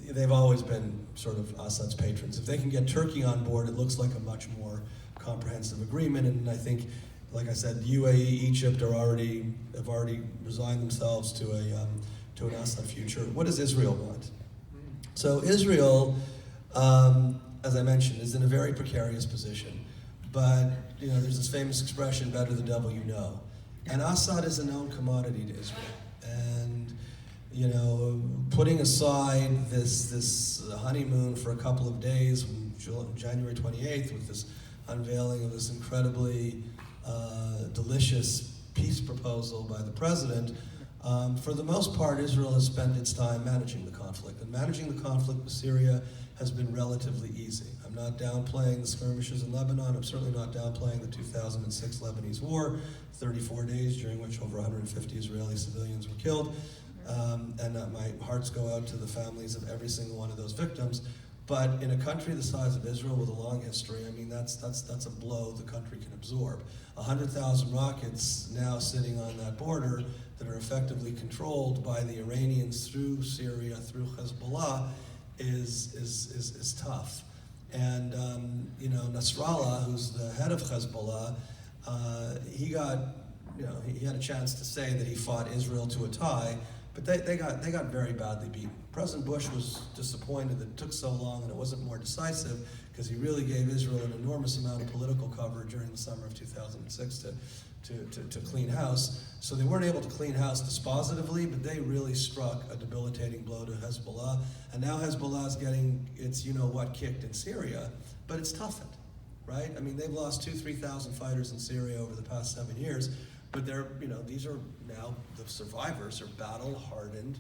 they've always been sort of Assad's patrons. If they can get Turkey on board, it looks like a much more comprehensive agreement. And I think, like I said, UAE, Egypt have already resigned themselves to an Assad future. What does Israel want? So Israel, as I mentioned, is in a very precarious position. But there's this famous expression, better the devil you know. And Assad is a known commodity to Israel. And putting aside this honeymoon for a couple of days, from January 28th, with this unveiling of this incredibly delicious peace proposal by the president, for the most part, Israel has spent its time managing the conflict. And managing the conflict with Syria has been relatively easy. I'm not downplaying the skirmishes in Lebanon. I'm certainly not downplaying the 2006 Lebanese war, 34 days during which over 150 Israeli civilians were killed. And my hearts go out to the families of every single one of those victims. But in a country the size of Israel with a long history, that's a blow the country can absorb. 100,000 rockets now sitting on that border that are effectively controlled by the Iranians through Syria, through Hezbollah, is tough. And Nasrallah, who's the head of Hezbollah, he had a chance to say that he fought Israel to a tie, but they got very badly beaten. President Bush was disappointed that it took so long and it wasn't more decisive, because he really gave Israel an enormous amount of political cover during the summer of 2006 to clean house. So they weren't able to clean house dispositively, but they really struck a debilitating blow to Hezbollah. And now Hezbollah is getting its kicked in Syria, but it's toughened, right? They've lost 2,000-3,000 fighters in Syria over the past 7 years, But these are now the survivors are battle-hardened,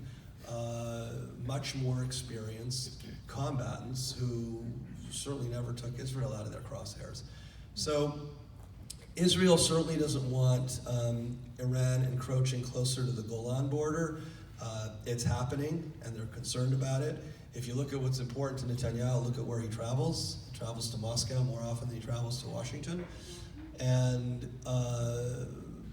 much more experienced combatants who certainly never took Israel out of their crosshairs. So Israel certainly doesn't want Iran encroaching closer to the Golan border. It's happening, and they're concerned about it. If you look at what's important to Netanyahu, look at where he travels. He travels to Moscow more often than he travels to Washington. And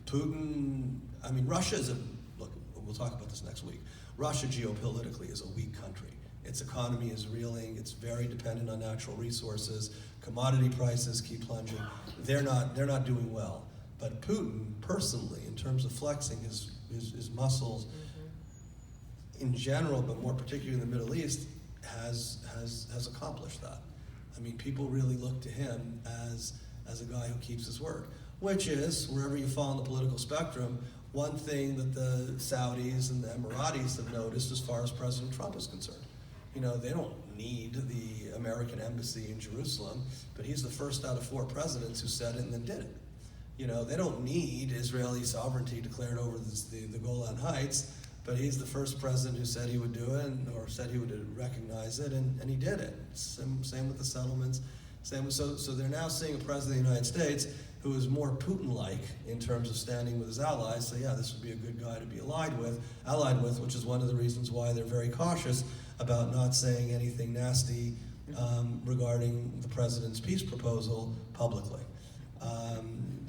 Putin, Russia is look, we'll talk about this next week. Russia geopolitically is a weak country. Its economy is reeling. It's very dependent on natural resources. Commodity prices keep plunging. They're not doing well. But Putin, personally, in terms of flexing his muscles, in general, but more particularly in the Middle East, has accomplished that. People really look to him as a guy who keeps his word, which is, wherever you fall on the political spectrum, one thing that the Saudis and the Emiratis have noticed as far as President Trump is concerned. They don't need the American embassy in Jerusalem, but he's the first out of 4 presidents who said it and then did it. They don't need Israeli sovereignty declared over the Golan Heights, but he's the first president who said he would do it, or said he would recognize it, and he did it. Same with the settlements. So they're now seeing a president of the United States who is more Putin-like in terms of standing with his allies. So yeah, this would be a good guy to be allied with, which is one of the reasons why they're very cautious about not saying anything nasty regarding the president's peace proposal publicly.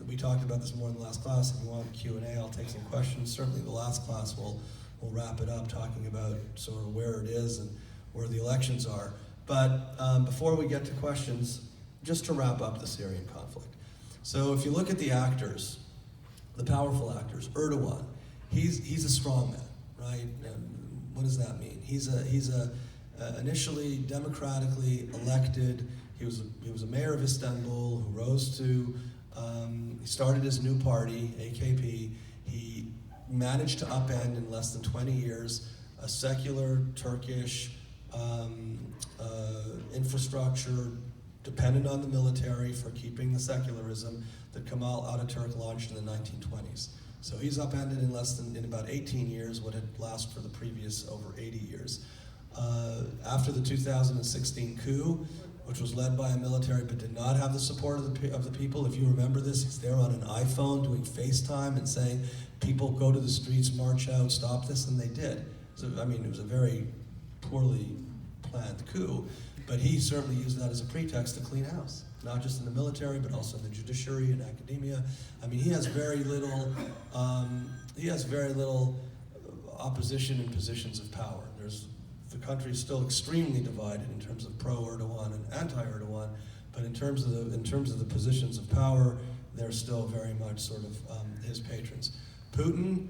We talked about this more in the last class. If you want Q&A, I'll take some questions. Certainly the last class we'll wrap it up talking about sort of where it is and where the elections are. But before we get to questions, just to wrap up the Syrian conflict. So if you look at the actors, the powerful actors, Erdogan, he's a strong man, right? And what does that mean? He's initially democratically elected. He was a mayor of Istanbul who rose to. He started his new party, AKP. He managed to upend in less than 20 years a secular Turkish infrastructure dependent on the military for keeping the secularism that Kemal Ataturk launched in the 1920s. So he's upended in about 18 years what had lasted for the previous over 80 years. After the 2016 coup, which was led by a military but did not have the support of the people, if you remember this, he's there on an iPhone doing FaceTime and saying, people go to the streets, march out, stop this, and they did. So, it was a very poorly planned coup, but he certainly used that as a pretext to clean house, not just in the military, but also in the judiciary and academia. He has very little opposition in positions of power. The country is still extremely divided in terms of pro-Erdogan and anti-Erdogan, but in terms of the positions of power, they're still very much sort of his patrons. Putin,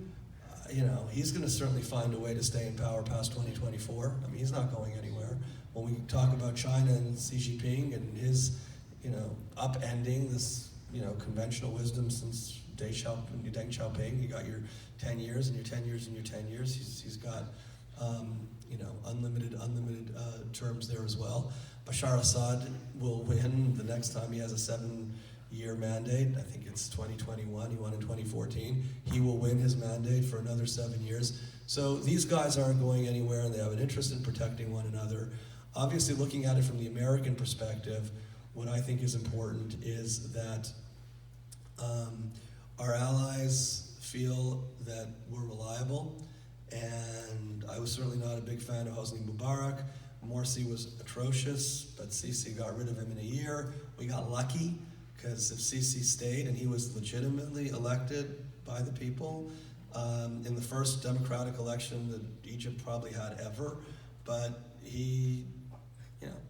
he's going to certainly find a way to stay in power past 2024. He's not going anywhere. When we talk about China and Xi Jinping and his, upending this, conventional wisdom since Deng Xiaoping, you got your 10 years and your 10 years and your 10 years. He's got, unlimited terms there as well. Bashar Assad will win the next time he has a 7-year mandate. I think it's 2021. He won in 2014. He will win his mandate for another 7 years. So these guys aren't going anywhere, and they have an interest in protecting one another. Obviously, looking at it from the American perspective, what I think is important is that our allies feel that we're reliable. And I was certainly not a big fan of Hosni Mubarak. Morsi was atrocious, but Sisi got rid of him in a year. We got lucky, because if Sisi stayed and he was legitimately elected by the people in the first democratic election that Egypt probably had ever, but he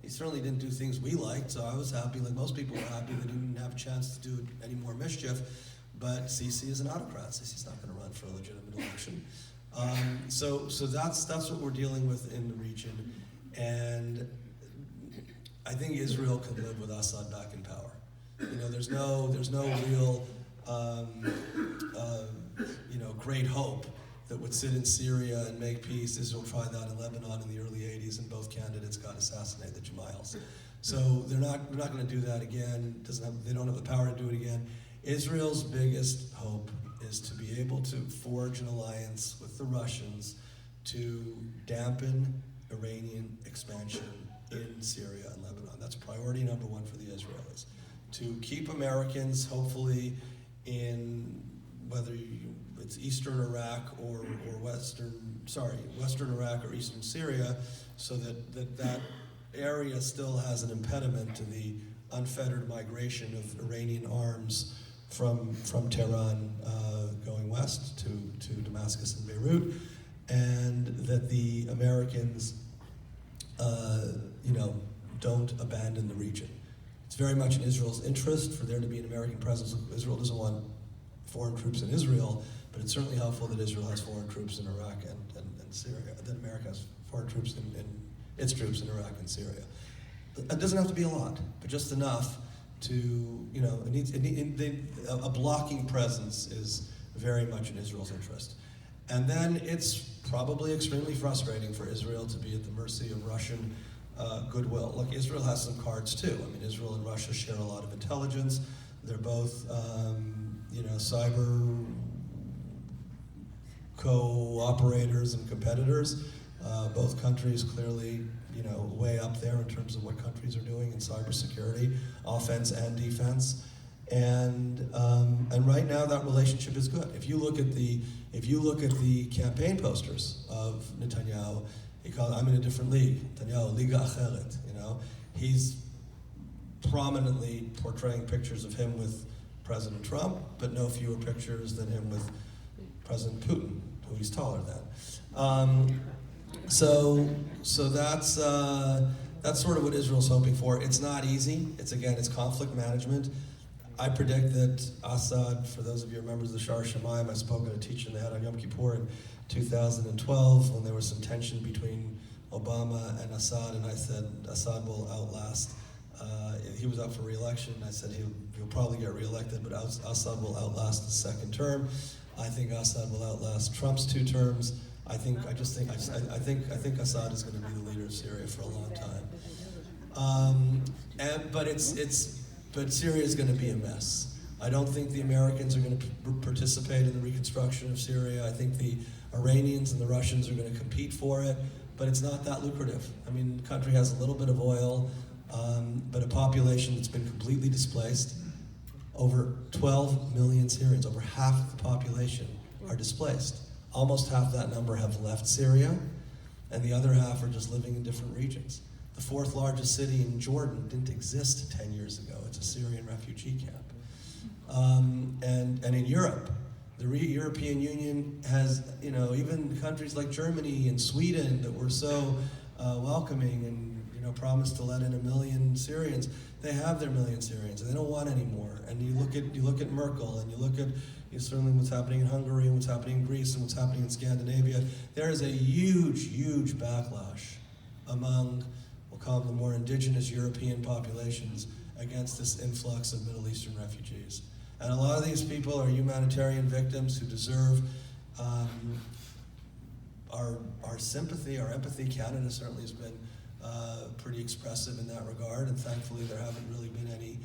certainly didn't do things we liked, so I was happy, like most people were happy that he didn't have a chance to do any more mischief. But Sisi is an autocrat. Sisi's not going to run for a legitimate election. So that's what we're dealing with in the region, and I think Israel could live with Assad back in power. There's no real great hope that would sit in Syria and make peace. Israel tried that in Lebanon in the early 80s, and both candidates got assassinated, the Jemiles. So they're not going to do that again. They don't have the power to do it again. Israel's biggest hope is to be able to forge an alliance with the Russians to dampen Iranian expansion in Syria and Lebanon. That's priority number one for the Israelis. To keep Americans, hopefully, in whether it's Eastern Iraq or Western Iraq or Eastern Syria, so that area still has an impediment to the unfettered migration of Iranian arms from Tehran going west to Damascus and Beirut, and that the Americans, don't abandon the region. It's very much in Israel's interest for there to be an American presence. Israel doesn't want foreign troops in Israel, but it's certainly helpful that Israel has foreign troops in Iraq and Syria, that America has foreign troops in its troops in Iraq and Syria. It doesn't have to be a lot, but just enough to, a blocking presence is very much in Israel's interest. And then it's probably extremely frustrating for Israel to be at the mercy of Russian goodwill. Look, Israel has some cards too. I mean, Israel and Russia share a lot of intelligence. They're both, cyber co-operators and competitors. Both countries clearly, way up there in terms of what countries are doing in cybersecurity, offense and defense. And right now that relationship is good. If you look at the campaign posters of Netanyahu, he called, I'm in a different league. Netanyahu, Liga Acheret, He's prominently portraying pictures of him with President Trump, but no fewer pictures than him with President Putin, who he's taller than. So that's sort of what Israel's hoping for. It's not easy. It's conflict management. I predict that Assad, for those of you who are members of the Shar Shemayim, I spoke at a teaching they had on Yom Kippur in 2012 when there was some tension between Obama and Assad, and I said Assad will outlast. He was up for re-election. I said he'll probably get re-elected, but Assad will outlast his second term. I think Assad will outlast Trump's 2 terms. I think Assad is going to be the leader of Syria for a long time. But Syria is going to be a mess. I don't think the Americans are going to participate in the reconstruction of Syria. I think the Iranians and the Russians are going to compete for it, but it's not that lucrative. I mean, the country has a little bit of oil, but a population that's been completely displaced. Over 12 million Syrians, over half of the population are displaced. Almost half that number have left Syria, and the other half are just living in different regions. The 4th largest city in Jordan didn't exist 10 years ago. It's a Syrian refugee camp. And in Europe, the European Union has, even countries like Germany and Sweden that were so welcoming and, promised to let in 1 million Syrians, they have their 1 million Syrians, and they don't want any more. And you look at Merkel, and you look at certainly what's happening in Hungary, and what's happening in Greece, and what's happening in Scandinavia. There is a huge, huge backlash among, we'll call them the more indigenous European populations, against this influx of Middle Eastern refugees. And a lot of these people are humanitarian victims who deserve our sympathy, our empathy. Canada certainly has been pretty expressive in that regard, and thankfully there haven't really been any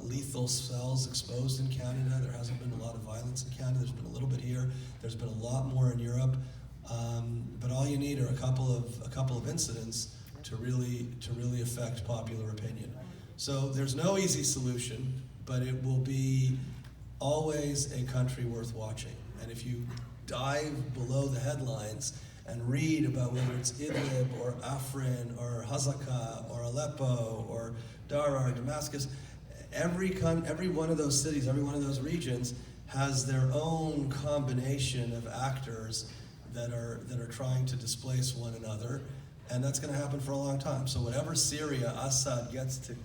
lethal cells exposed in Canada. There hasn't been a lot of violence in Canada. There's been a little bit here. There's been a lot more in Europe. But all you need are a couple of incidents to really affect popular opinion. So there's no easy solution, but it will be always a country worth watching. And if you dive below the headlines and read about whether it's Idlib or Afrin or Hazaka or Aleppo or Daraa or Damascus, every one of those cities, every one of those regions has their own combination of actors that are trying to displace one another, and that's going to happen for a long time. So whatever Syria Assad gets to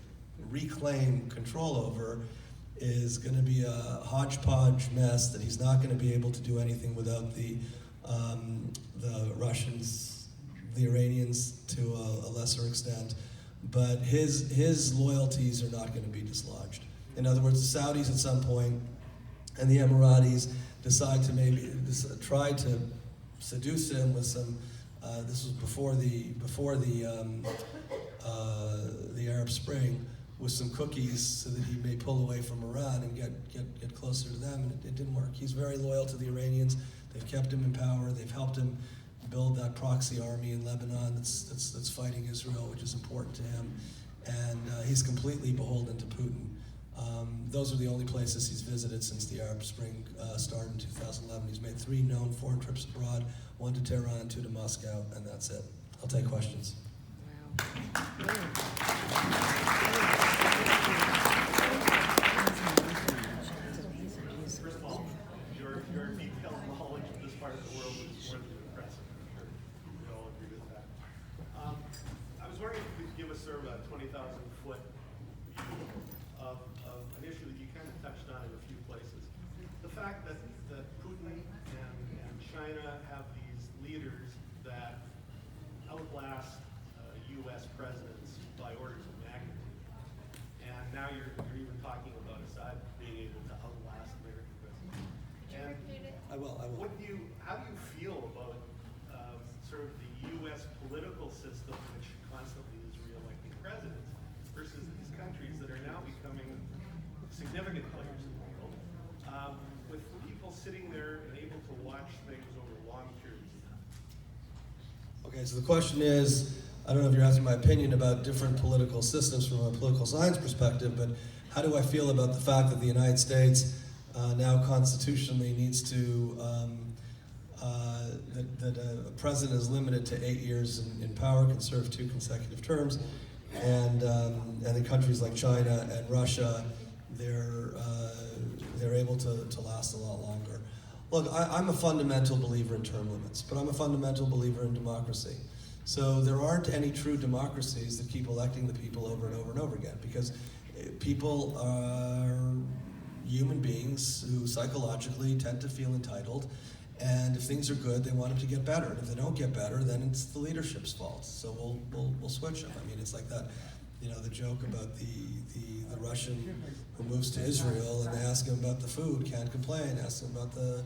reclaim control over is going to be a hodgepodge mess that he's not going to be able to do anything without the Russians, the Iranians to a lesser extent, but his loyalties are not going to be dislodged. In other words, the Saudis at some point and the Emiratis decide to maybe try to seduce him with some. This was before the Arab Spring, with some cookies so that he may pull away from Iran and get closer to them, and it didn't work. He's very loyal to the Iranians. They've kept him in power. They've helped him build that proxy army in Lebanon that's fighting Israel, which is important to him. And he's completely beholden to Putin. Those are the only places he's visited since the Arab Spring started in 2011. He's made 3 known foreign trips abroad, 1 to Tehran, 2 to Moscow, and that's it. I'll take questions. First of all, your detailed knowledge of this part of the world is more than impressive. I'm sure we all agree with that. I was wondering if you could give us sort of a 20,000-foot view of an issue that you kind of touched on in a few places. The fact that Putin and China have these leaders that outlast U.S. presidents by orders of magnitude. And now you're even talking about Assad being able to outlast American presidents. And I will. how do you feel about sort of the U.S. political system, which constantly is re-electing presidents, versus these countries that are now becoming significant players in the world, with people sitting there and able to watch things over long periods of time? Okay, so the question is, I don't know if you're asking my opinion about different political systems from a political science perspective, but how do I feel about the fact that the United States now constitutionally needs to, that a president is limited to 8 years in power, can serve 2 consecutive terms, and in countries like China and Russia, they're able to last a lot longer. Look, I'm a fundamental believer in term limits, but I'm a fundamental believer in democracy. So there aren't any true democracies that keep electing the people over and over and over again, because people are human beings who psychologically tend to feel entitled, and if things are good, they want them to get better. And if they don't get better, then it's the leadership's fault. So we'll switch them. I mean, it's like that, the joke about the Russian who moves to Israel and they ask him about the food, can't complain. Ask him about the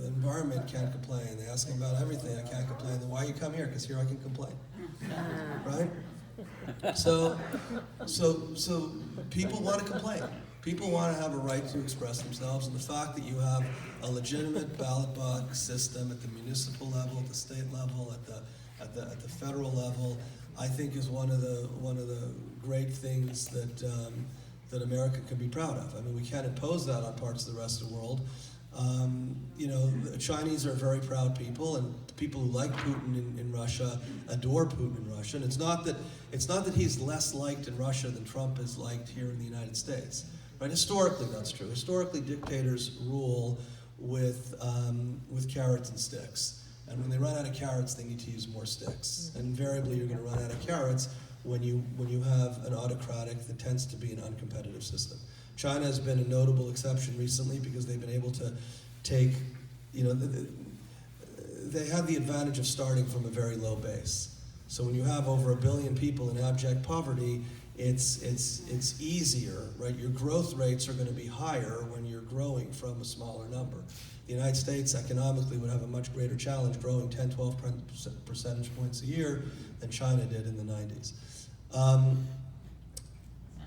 environment, can't complain. They ask him about everything, I can't complain. Then why you come here? Because here I can complain, right? So people want to complain. People want to have a right to express themselves, and the fact that you have a legitimate ballot box system at the municipal level, at the state level, at the federal level, I think is one of the great things that America can be proud of. I mean, we can't impose that on parts of the rest of the world. The Chinese are very proud people, and people who like Putin in Russia adore Putin in Russia. And it's not that he's less liked in Russia than Trump is liked here in the United States. Right? Historically, that's true. Historically, dictators rule with carrots and sticks. And when they run out of carrots, they need to use more sticks. And invariably, you're going to run out of carrots when you have an autocratic that tends to be an uncompetitive system. China has been a notable exception recently because they've been able to take, they have the advantage of starting from a very low base. So when you have over 1 billion people in abject poverty, it's easier, right? Your growth rates are going to be higher when you're growing from a smaller number. The United States economically would have a much greater challenge growing 10, 12 percentage points a year than China did in the 90s.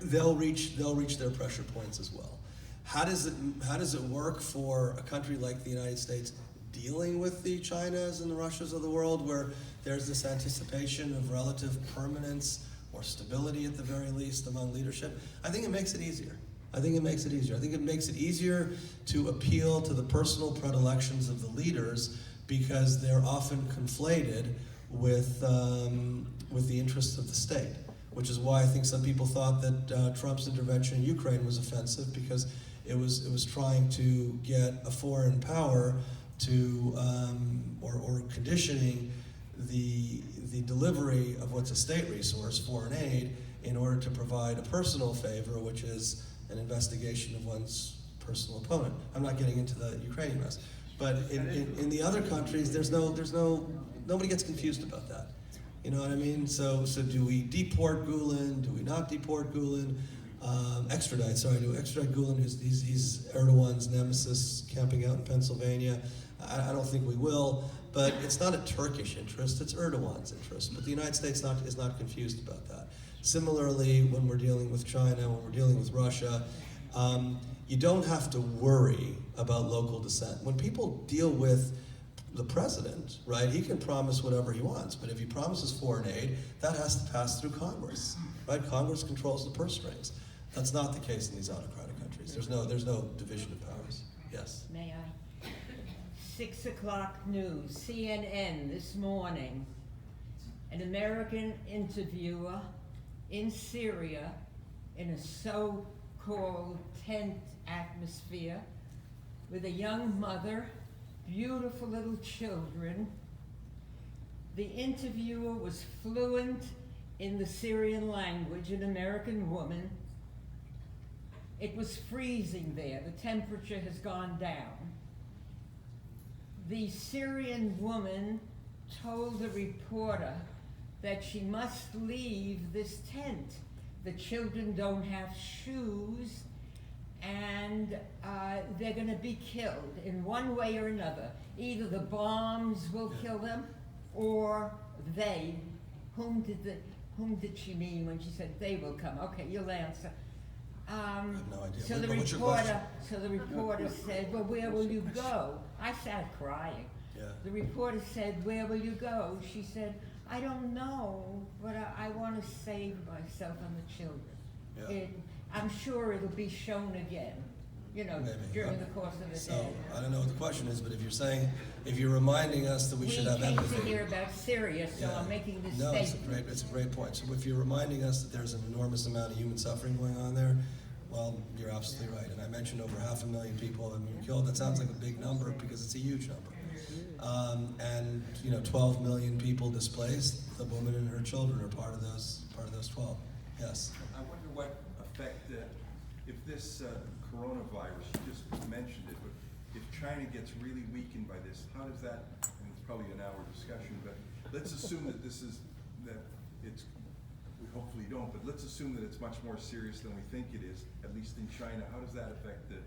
They'll reach their pressure points as well. How does it work for a country like the United States dealing with the Chinas and the Russias of the world, where there's this anticipation of relative permanence or stability at the very least among leadership? I think it makes it easier. I think it makes it easier to appeal to the personal predilections of the leaders, because they're often conflated with the interests of the state, which is why I think some people thought that Trump's intervention in Ukraine was offensive, because it was trying to get a foreign power to or conditioning the delivery of what's a state resource, foreign aid, in order to provide a personal favor, which is an investigation of one's personal opponent. I'm not getting into the Ukrainian mess, but in the other countries, nobody gets confused about that. You know what I mean? So do we deport Gulen? Do we not deport Gulen? Do we extradite Gulen? He's Erdogan's nemesis, camping out in Pennsylvania. I don't think we will, but it's not a Turkish interest, it's Erdogan's interest. But the United States is not confused about that. Similarly, when we're dealing with China, when we're dealing with Russia, you don't have to worry about local dissent. When people deal with the president, right, he can promise whatever he wants, but if he promises foreign aid, that has to pass through Congress, right? Congress controls the purse strings. That's not the case in these autocratic countries. There's no division of powers. Yes? May I? 6 o'clock news, CNN this morning. An American interviewer in Syria in a so-called tent atmosphere with a young mother, beautiful little children. The interviewer was fluent in the Syrian language, an American woman. It was freezing there. The temperature has gone down. The Syrian woman told the reporter that she must leave this tent. The children don't have shoes, and they're going to be killed in one way or another. Either the bombs will kill them, or they. Whom did she mean when she said they will come? Okay, you'll answer. I have no idea. So the reporter said, "Well, where will you go?" I started crying. Yeah. The reporter said, "Where will you go?" She said, "I don't know, but I want to save myself and the children." Yeah. I'm sure it'll be shown again, Maybe. during the course of the So, day. I don't know what the question is, but if you're reminding us that we should have came empathy. to hear about Syria, so Yeah. I'm making this No, statement. it's a great point. So if you're reminding us that there's an enormous amount of human suffering going on there, well, you're absolutely right. And I mentioned over 500,000 people have been killed. That sounds like a big number because it's a huge number. And 12 million people displaced. The woman and her children are part of those 12. Yes. I wonder what effect if this coronavirus, you just mentioned it, but if China gets really weakened by this, how does that, and it's probably an hour discussion, but let's assume that we hopefully don't, but let's assume that it's much more serious than we think it is, at least in China. How does that affect the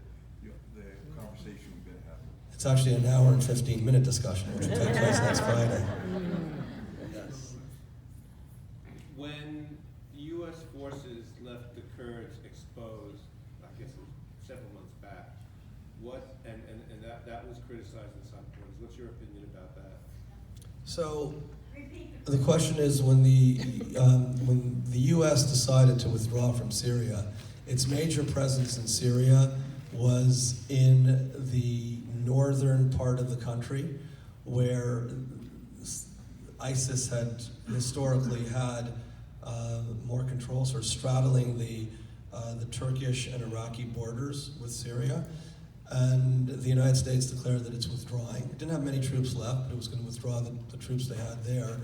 conversation we've been having? It's actually an hour and 15-minute discussion, which will take place next Friday. Yes. When U.S. forces left the Kurds exposed, I guess it was several months back, and that was criticized in some quarters. What's your opinion about that? So the question is, when the U.S. decided to withdraw from Syria, its major presence in Syria was in the northern part of the country, where ISIS had historically had more control, sort of straddling the Turkish and Iraqi borders with Syria. And the United States declared that it's withdrawing. It didn't have many troops left, but it was going to withdraw the troops they had there.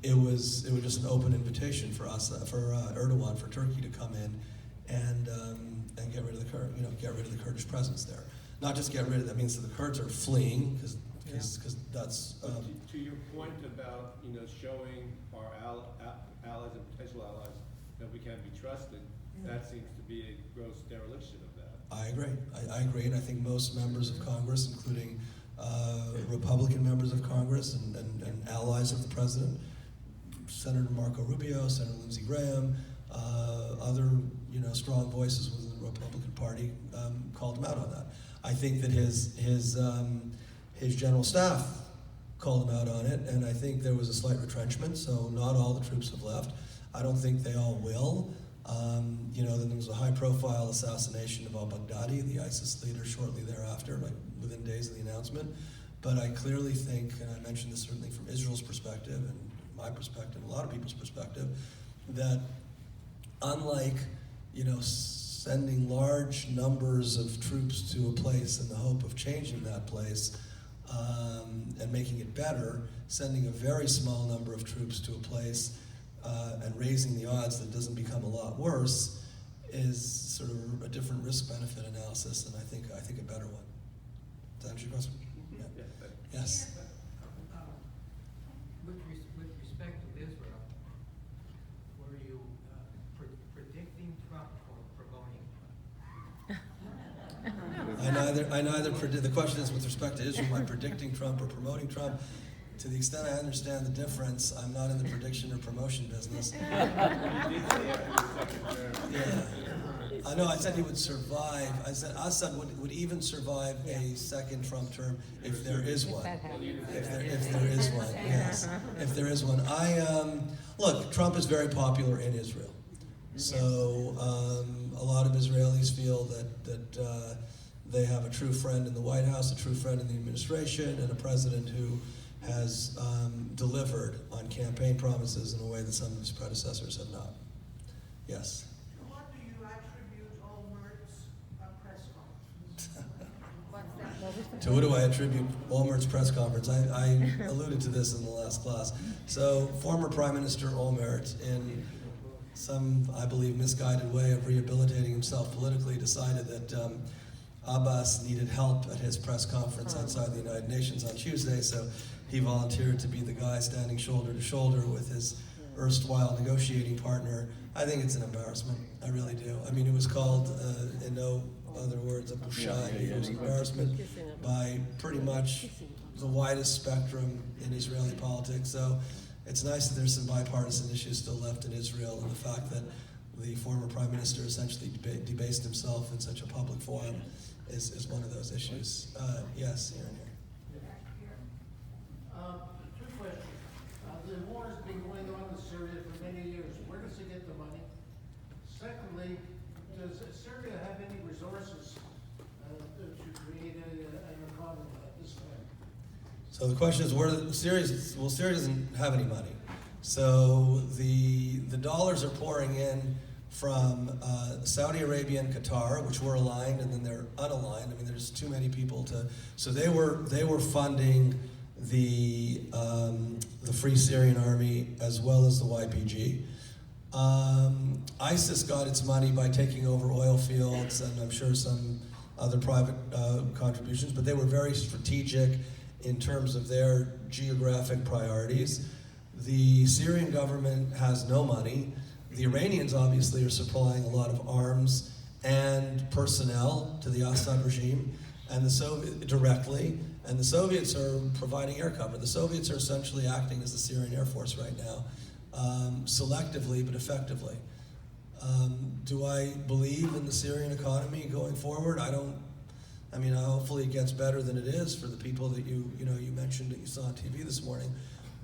It was just an open invitation for Erdogan, for Turkey to come in and get rid of the Kurdish presence there. Not just get rid of, that means that the Kurds are fleeing because that's. To your point about showing our allies and potential allies that we can't be trusted, that seems to be a gross dereliction of that. I agree. I agree, and I think most members of Congress, including Republican members of Congress and allies of the president, Senator Marco Rubio, Senator Lindsey Graham, other strong voices within the Republican Party called him out on that. I think that his general staff called him out on it, and I think there was a slight retrenchment, so not all the troops have left. I don't think they all will. Then there was a high-profile assassination of al-Baghdadi, the ISIS leader, shortly thereafter, like within days of the announcement. But I clearly think, and I mentioned this certainly from Israel's perspective, and my perspective, a lot of people's perspective, that unlike, sending large numbers of troops to a place in the hope of changing that place and making it better, sending a very small number of troops to a place and raising the odds that it doesn't become a lot worse is sort of a different risk-benefit analysis, and I think a better one. Does that answer your question? Yeah. Yes. With respect to Israel, were you predicting Trump or promoting? I neither predict. The question is with respect to Israel, am I predicting Trump or promoting Trump? To the extent I understand the difference, I'm not in the prediction or promotion business. Yeah. I know. I said he would survive. I said Assad would even survive a second Trump term if there is one. If there is one, yes. If there is one, look. Trump is very popular in Israel, so a lot of Israelis feel that they have a true friend in the White House, a true friend in the administration, and a president who has delivered on campaign promises in a way that some of his predecessors have not. Yes. What do you attribute Olmert's press conference? To what do I attribute Olmert's press conference? I alluded to this in the last class. So, former Prime Minister Olmert, in some, I believe, misguided way of rehabilitating himself politically, decided that Abbas needed help at his press conference outside the United Nations on Tuesday, so he volunteered to be the guy standing shoulder to shoulder with his erstwhile negotiating partner. I think it's an embarrassment. I really do. I mean, it was called, in no other words, a bushai. It was an embarrassment by pretty much the widest spectrum in Israeli politics. So it's nice that there's some bipartisan issues still left in Israel, and the fact that the former prime minister essentially debased himself in such a public forum is one of those issues. Yes, here and here. Two questions. The war has been going on in Syria for many years. Where does it get the money? Secondly, does Syria have any resources to create an economy at this time? So the question is, Syria doesn't have any money. So the dollars are pouring in from Saudi Arabia and Qatar, which were aligned, and then they're unaligned. I mean, there's too many people to. So they were funding the Free Syrian Army as well as the YPG. ISIS got its money by taking over oil fields, and I'm sure some other private contributions, but they were very strategic in terms of their geographic priorities. The Syrian government has no money. The Iranians obviously are supplying a lot of arms and personnel to the Assad regime, and the Soviet directly, and the Soviets are providing air cover. The Soviets are essentially acting as the Syrian Air Force right now, selectively but effectively. Do I believe in the Syrian economy going forward? Hopefully it gets better than it is for the people that you mentioned that you saw on TV this morning,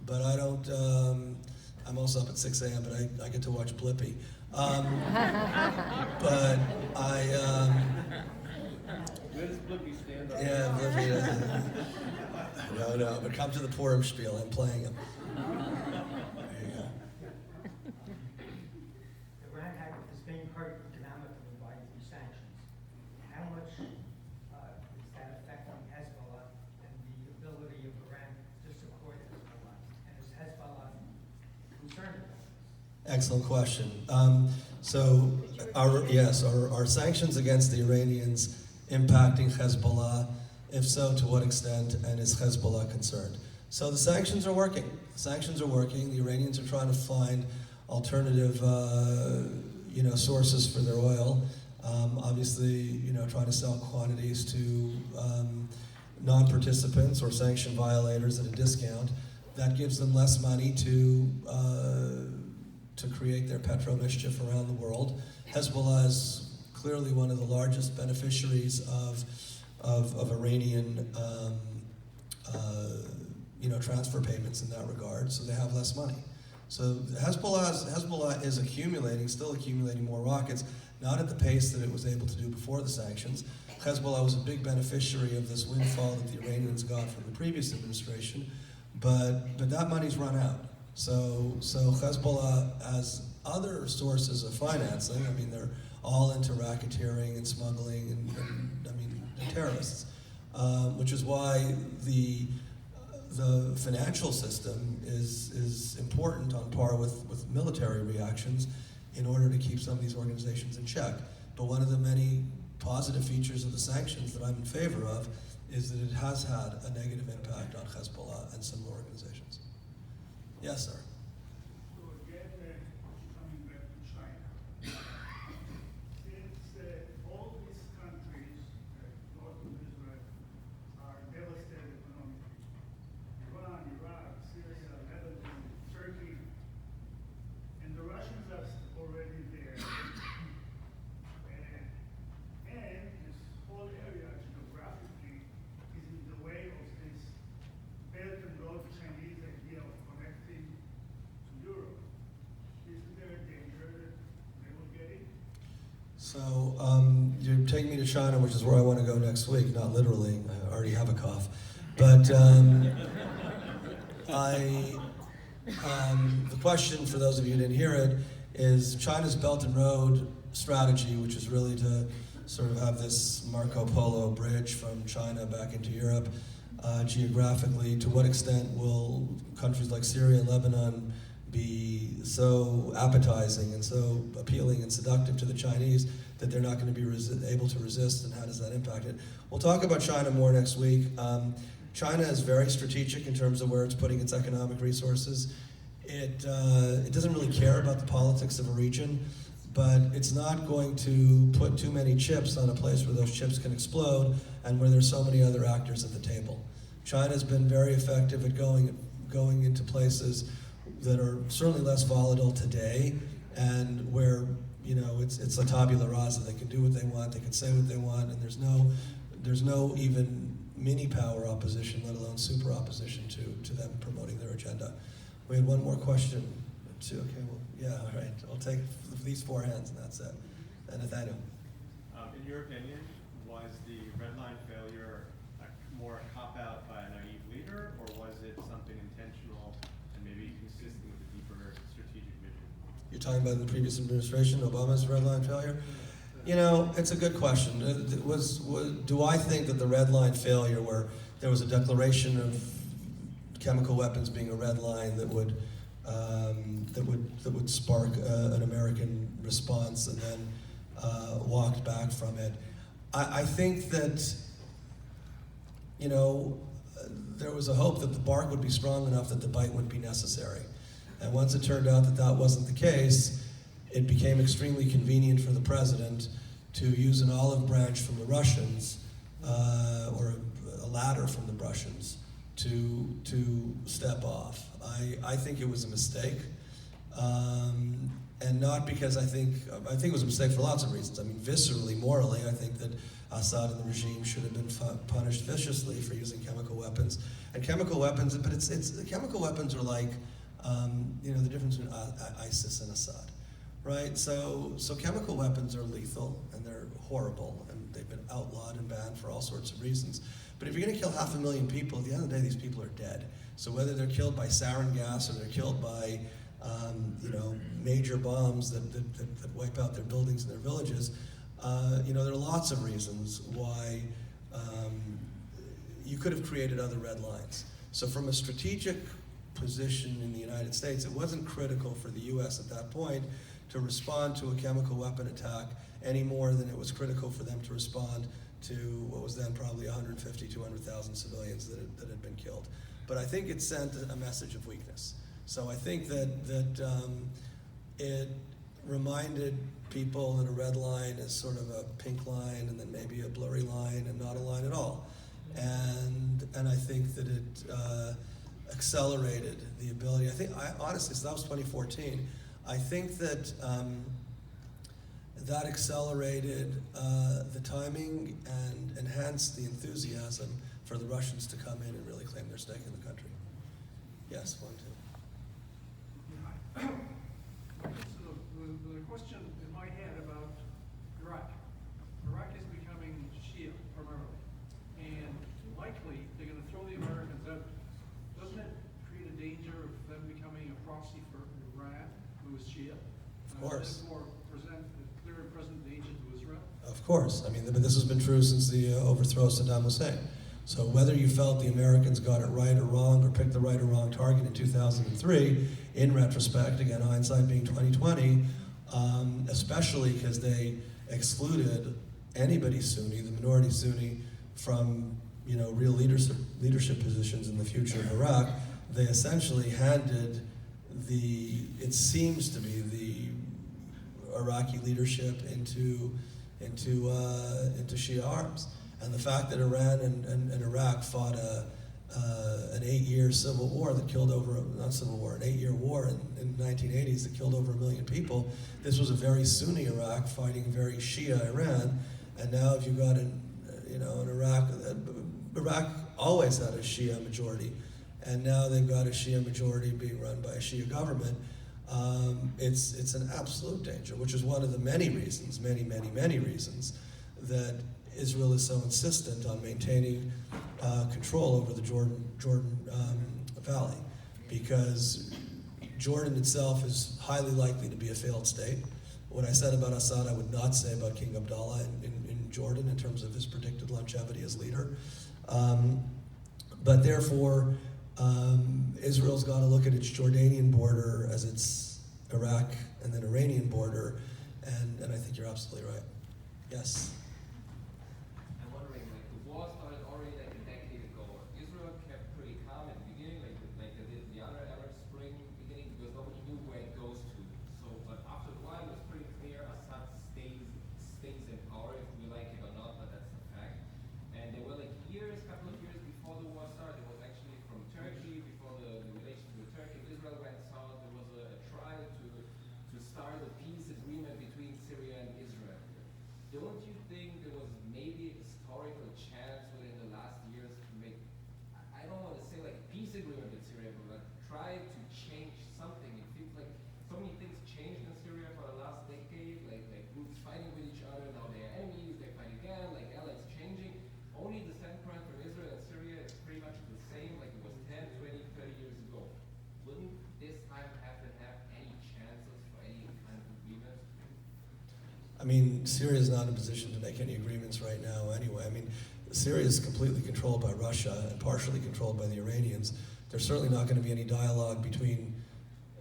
but I don't. I'm also up at 6 a.m., but I get to watch Blippi. But Where does Blippi stand on? Yeah, Blippi. No, but come to the Purim spiel. I'm playing him. There you go. Iran is being hurt economically by these sanctions. How much is that affecting Hezbollah and the ability of Iran to support Hezbollah? And is Hezbollah concerned about this? Excellent question. Are sanctions against the Iranians impacting Hezbollah? If so, to what extent? And is Hezbollah concerned? So the sanctions are working. The Iranians are trying to find alternative, sources for their oil. Obviously, trying to sell quantities to non-participants or sanction violators at a discount. That gives them less money to create their petro mischief around the world. Hezbollah is clearly one of the largest beneficiaries of Iranian transfer payments in that regard, so they have less money. So Hezbollah is still accumulating more rockets, not at the pace that it was able to do before the sanctions. Hezbollah was a big beneficiary of this windfall that the Iranians got from the previous administration, but that money's run out. So Hezbollah has other sources of financing. I mean, they're all into racketeering and smuggling and they're terrorists, which is why the financial system is important on par with military reactions in order to keep some of these organizations in check. But one of the many positive features of the sanctions that I'm in favor of is that it has had a negative impact on Hezbollah and similar organizations. Yes, sir. So again, coming back to China. Since all these countries, north of Israel, So you're taking me to China, which is where I want to go next week. Not literally, I already have a cough. But the question, for those of you who didn't hear it, is China's Belt and Road strategy, which is really to sort of have this Marco Polo bridge from China back into Europe geographically. To what extent will countries like Syria and Lebanon be so appetizing and so appealing and seductive to the Chinese that they're not going to be able to resist, and how does that impact it? We'll talk about China more next week. China is very strategic in terms of where it's putting its economic resources. It doesn't really care about the politics of a region, but it's not going to put too many chips on a place where those chips can explode and where there's so many other actors at the table. China's been very effective at going into places that are certainly less volatile today, and where it's a tabula rasa. They can do what they want, they can say what they want, and there's no even mini power opposition, let alone super opposition to them promoting their agenda. We had one more question. Okay, well, yeah, all right. I'll take these 4 hands, and that's it. And Nathaniel. In your opinion, was the red line failure more a cop-out by a naive leader, or was it something intentional and maybe consistent with a deeper strategic vision? You're talking about the previous administration, Obama's red line failure? It's a good question. Do I think that the red line failure, where there was a declaration of chemical weapons being a red line that would spark an American response and then walked back from it? I think that there was a hope that the bark would be strong enough that the bite would be necessary. And once it turned out that that wasn't the case, it became extremely convenient for the president to use an olive branch from the Russians, or a ladder from the Russians, to step off. I think it was a mistake, and not because I think it was a mistake for lots of reasons. I mean, viscerally, morally, I think that Assad and the regime should have been punished viciously for using chemical weapons. And chemical weapons, but chemical weapons are like, the difference between ISIS and Assad, right? So chemical weapons are lethal and they're horrible, and they've been outlawed and banned for all sorts of reasons. But if you're going to kill 500,000 people, at the end of the day, these people are dead. So whether they're killed by sarin gas or they're killed by major bombs that wipe out their buildings and their villages, there are lots of reasons why you could have created other red lines. So from a strategic position in the United States, it wasn't critical for the U.S. at that point to respond to a chemical weapon attack any more than it was critical for them to respond to what was then probably 150, 200,000 civilians that had been killed. But I think it sent a message of weakness. So I think that it reminded people that a red line is sort of a pink line and then maybe a blurry line and not a line at all. And I think that it accelerated the ability. Honestly, so that was 2014. I think that that accelerated the timing and enhanced the enthusiasm for the Russians to come in and really claim their stake in the country. Yes, one, two. So the question in my head about Iraq. Iraq is becoming Shia primarily, and likely they're going to throw the Americans out. Doesn't it create a danger of them becoming a proxy for Iran, who is Shia? Of course. Therefore, present a clear and present danger to Israel. Of course. I mean, but this has been true since the overthrow of Saddam Hussein. So whether you felt the Americans got it right or wrong, or picked the right or wrong target in 2003, in retrospect, again, hindsight being 2020, especially because they excluded anybody Sunni, the minority Sunni, from real leadership positions in the future of Iraq, they essentially handed it seems to be the Iraqi leadership into Shia arms. And the fact that Iran and Iraq fought an 8-year civil war that killed over, not civil war, an 8-year war in the 1980s that killed over 1 million people. This was a very Sunni Iraq fighting very Shia Iran. And now if you've got an Iraq always had a Shia majority. And now they've got a Shia majority being run by a Shia government. It's an absolute danger, which is one of the many reasons, many reasons, that Israel is so insistent on maintaining control over the Jordan Valley, because Jordan itself is highly likely to be a failed state. What I said about Assad, I would not say about King Abdullah in Jordan in terms of his predicted longevity as leader. But therefore, Israel's got to look at its Jordanian border as its Iraq and then Iranian border, and I think you're absolutely right. Yes? I'm wondering, like, the war started already like a decade ago. Israel kept pretty calm at the beginning, like they did the other Arab Spring beginning, because nobody knew where it goes to. So, but after a while, it was pretty clear Assad stays in power, if we like it or not, but that's the fact. And there were like couple of years before the war started, it was actually from Turkey, before the relations with Turkey and Israel went south, there was a trial to start a peace agreement between Syria and Israel. Don't you think there was maybe a historical chance within the last years to make, I don't want to say like a peace agreement with Syria, but try to change something? It feels like so many things changed in Syria for the last decade, like groups fighting with each other, now they're enemies, they fight again, like allies changing. Only the standpoint for Israel and Syria is pretty much the same like it was 10, 20, 30 years ago. Wouldn't this time have any chances for any kind of agreement? I mean, Syria is not in a position to make any agreements right now anyway. I mean, Syria is completely controlled by Russia and partially controlled by the Iranians. There's certainly not going to be any dialogue between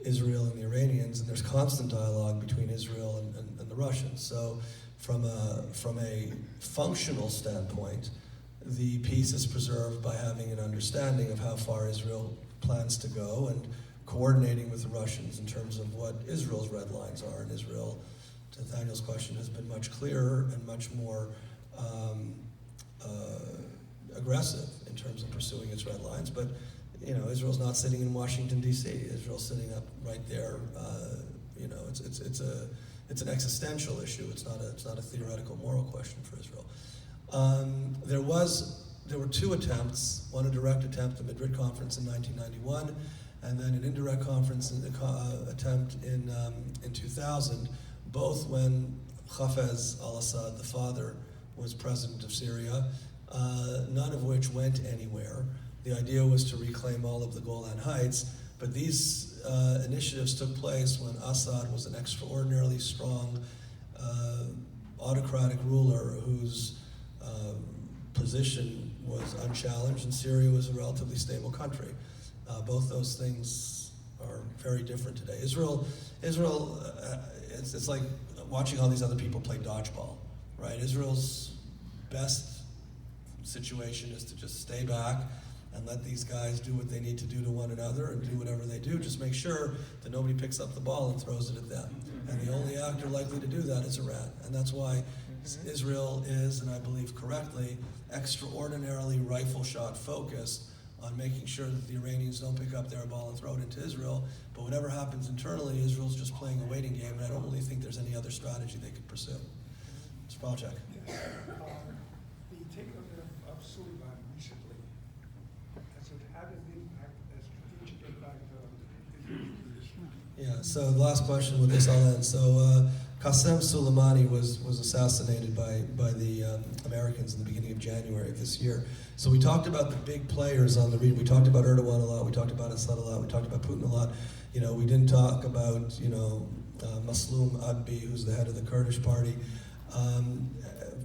Israel and the Iranians, and there's constant dialogue between Israel and the Russians. So from a functional standpoint, the peace is preserved by having an understanding of how far Israel plans to go and coordinating with the Russians in terms of what Israel's red lines are. And Israel, to Nathaniel's question, has been much clearer and much more aggressive in terms of pursuing its red lines. But you know, Israel's not sitting in Washington, D.C. Israel's sitting up right there. You know, it's an existential issue. It's not a theoretical moral question for Israel. There were two attempts, one a direct attempt, the Madrid conference in 1991, and then an indirect conference attempt in 2000, both when Hafez al-Assad, the father, was president of Syria, none of which went anywhere. The idea was to reclaim all of the Golan Heights, but these initiatives took place when Assad was an extraordinarily strong autocratic ruler whose position was unchallenged, and Syria was a relatively stable country. Both those things are very different today. Israel, it's like watching all these other people play dodgeball, right? Israel's best situation is to just stay back and let these guys do what they need to do to one another and do whatever they do. Just make sure that nobody picks up the ball and throws it at them. And the only actor likely to do that is Iran. And that's why Israel is, and I believe correctly, extraordinarily rifle shot focused on making sure that the Iranians don't pick up their ball and throw it into Israel. But whatever happens internally, Israel's just playing a waiting game, and I don't really think there's any other strategy they could pursue. Mr. Palachuk. Yes. The takeover of Suleiman recently, has it had an impact, a strategic impact on the position? Yeah, so the last question with this I'll end. So Qasem Soleimani was assassinated by the Americans in the beginning of January of this year. So we talked about the big players on the region. We talked about Erdogan a lot. We talked about Assad a lot. We talked about Putin a lot. You know, we didn't talk about, Maslum Adbi, who's the head of the Kurdish party,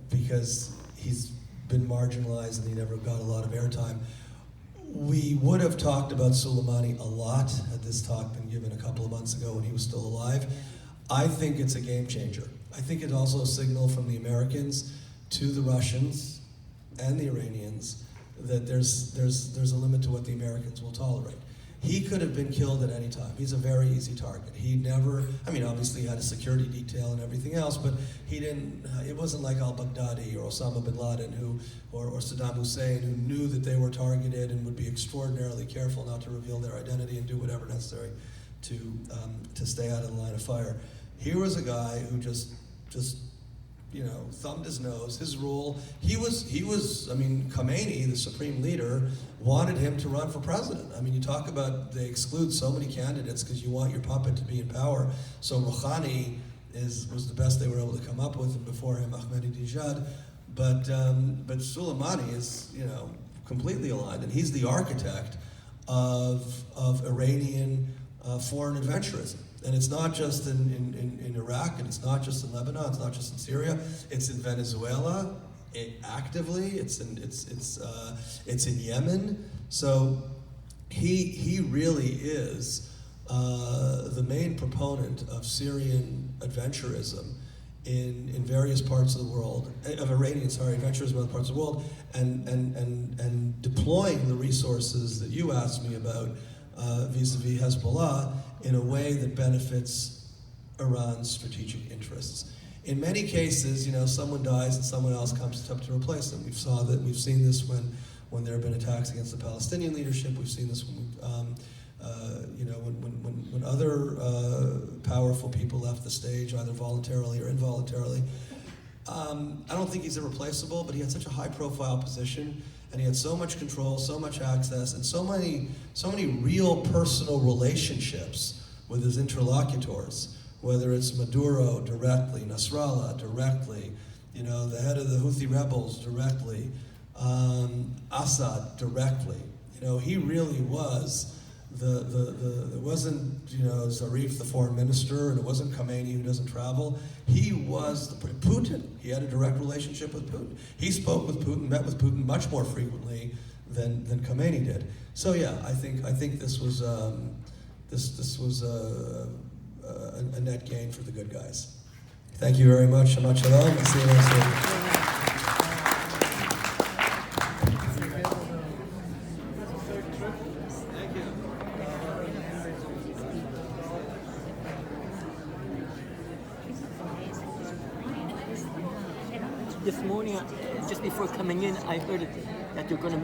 because he's been marginalized and he never got a lot of airtime. We would have talked about Soleimani a lot had this talk been given a couple of months ago when he was still alive. I think it's a game changer. I think it's also a signal from the Americans to the Russians and the Iranians that there's a limit to what the Americans will tolerate. He could have been killed at any time. He's a very easy target. He never, obviously he had a security detail and everything else, but he didn't, it wasn't like al-Baghdadi or Osama bin Laden or Saddam Hussein, who knew that they were targeted and would be extraordinarily careful not to reveal their identity and do whatever necessary to stay out of the line of fire. Here was a guy who just thumbed his nose. His rule, he was. I mean, Khomeini, the supreme leader, wanted him to run for president. I mean, you talk about they exclude so many candidates because you want your puppet to be in power. So Rouhani was the best they were able to come up with, and before him, Ahmadinejad. But Soleimani is, completely aligned, and he's the architect of Iranian foreign adventurism. And it's not just in Iraq, and it's not just in Lebanon, it's not just in Syria, it's in Venezuela, actively, it's in Yemen. So he really is the main proponent of Syrian adventurism in various parts of the world, adventurism in other parts of the world, and deploying the resources that you asked me about vis-a-vis Hezbollah in a way that benefits Iran's strategic interests. In many cases, someone dies and someone else comes up to replace them. We've seen this when there have been attacks against the Palestinian leadership. We've seen this when other powerful people left the stage, either voluntarily or involuntarily. I don't think he's irreplaceable, but he had such a high-profile position, and he had so much control, so much access, and so many real personal relationships with his interlocutors, whether it's Maduro directly, Nasrallah directly, the head of the Houthi rebels directly, Assad directly. He really was it wasn't, Zarif, the foreign minister, and it wasn't Khomeini, who doesn't travel. He was Putin. He had a direct relationship with Putin. He spoke with Putin, met with Putin much more frequently than Khomeini did. So yeah, I think this was a net gain for the good guys. Thank you very much. Shabbat shalom. I'll see you next week. This morning, just before coming in, I heard that they're going to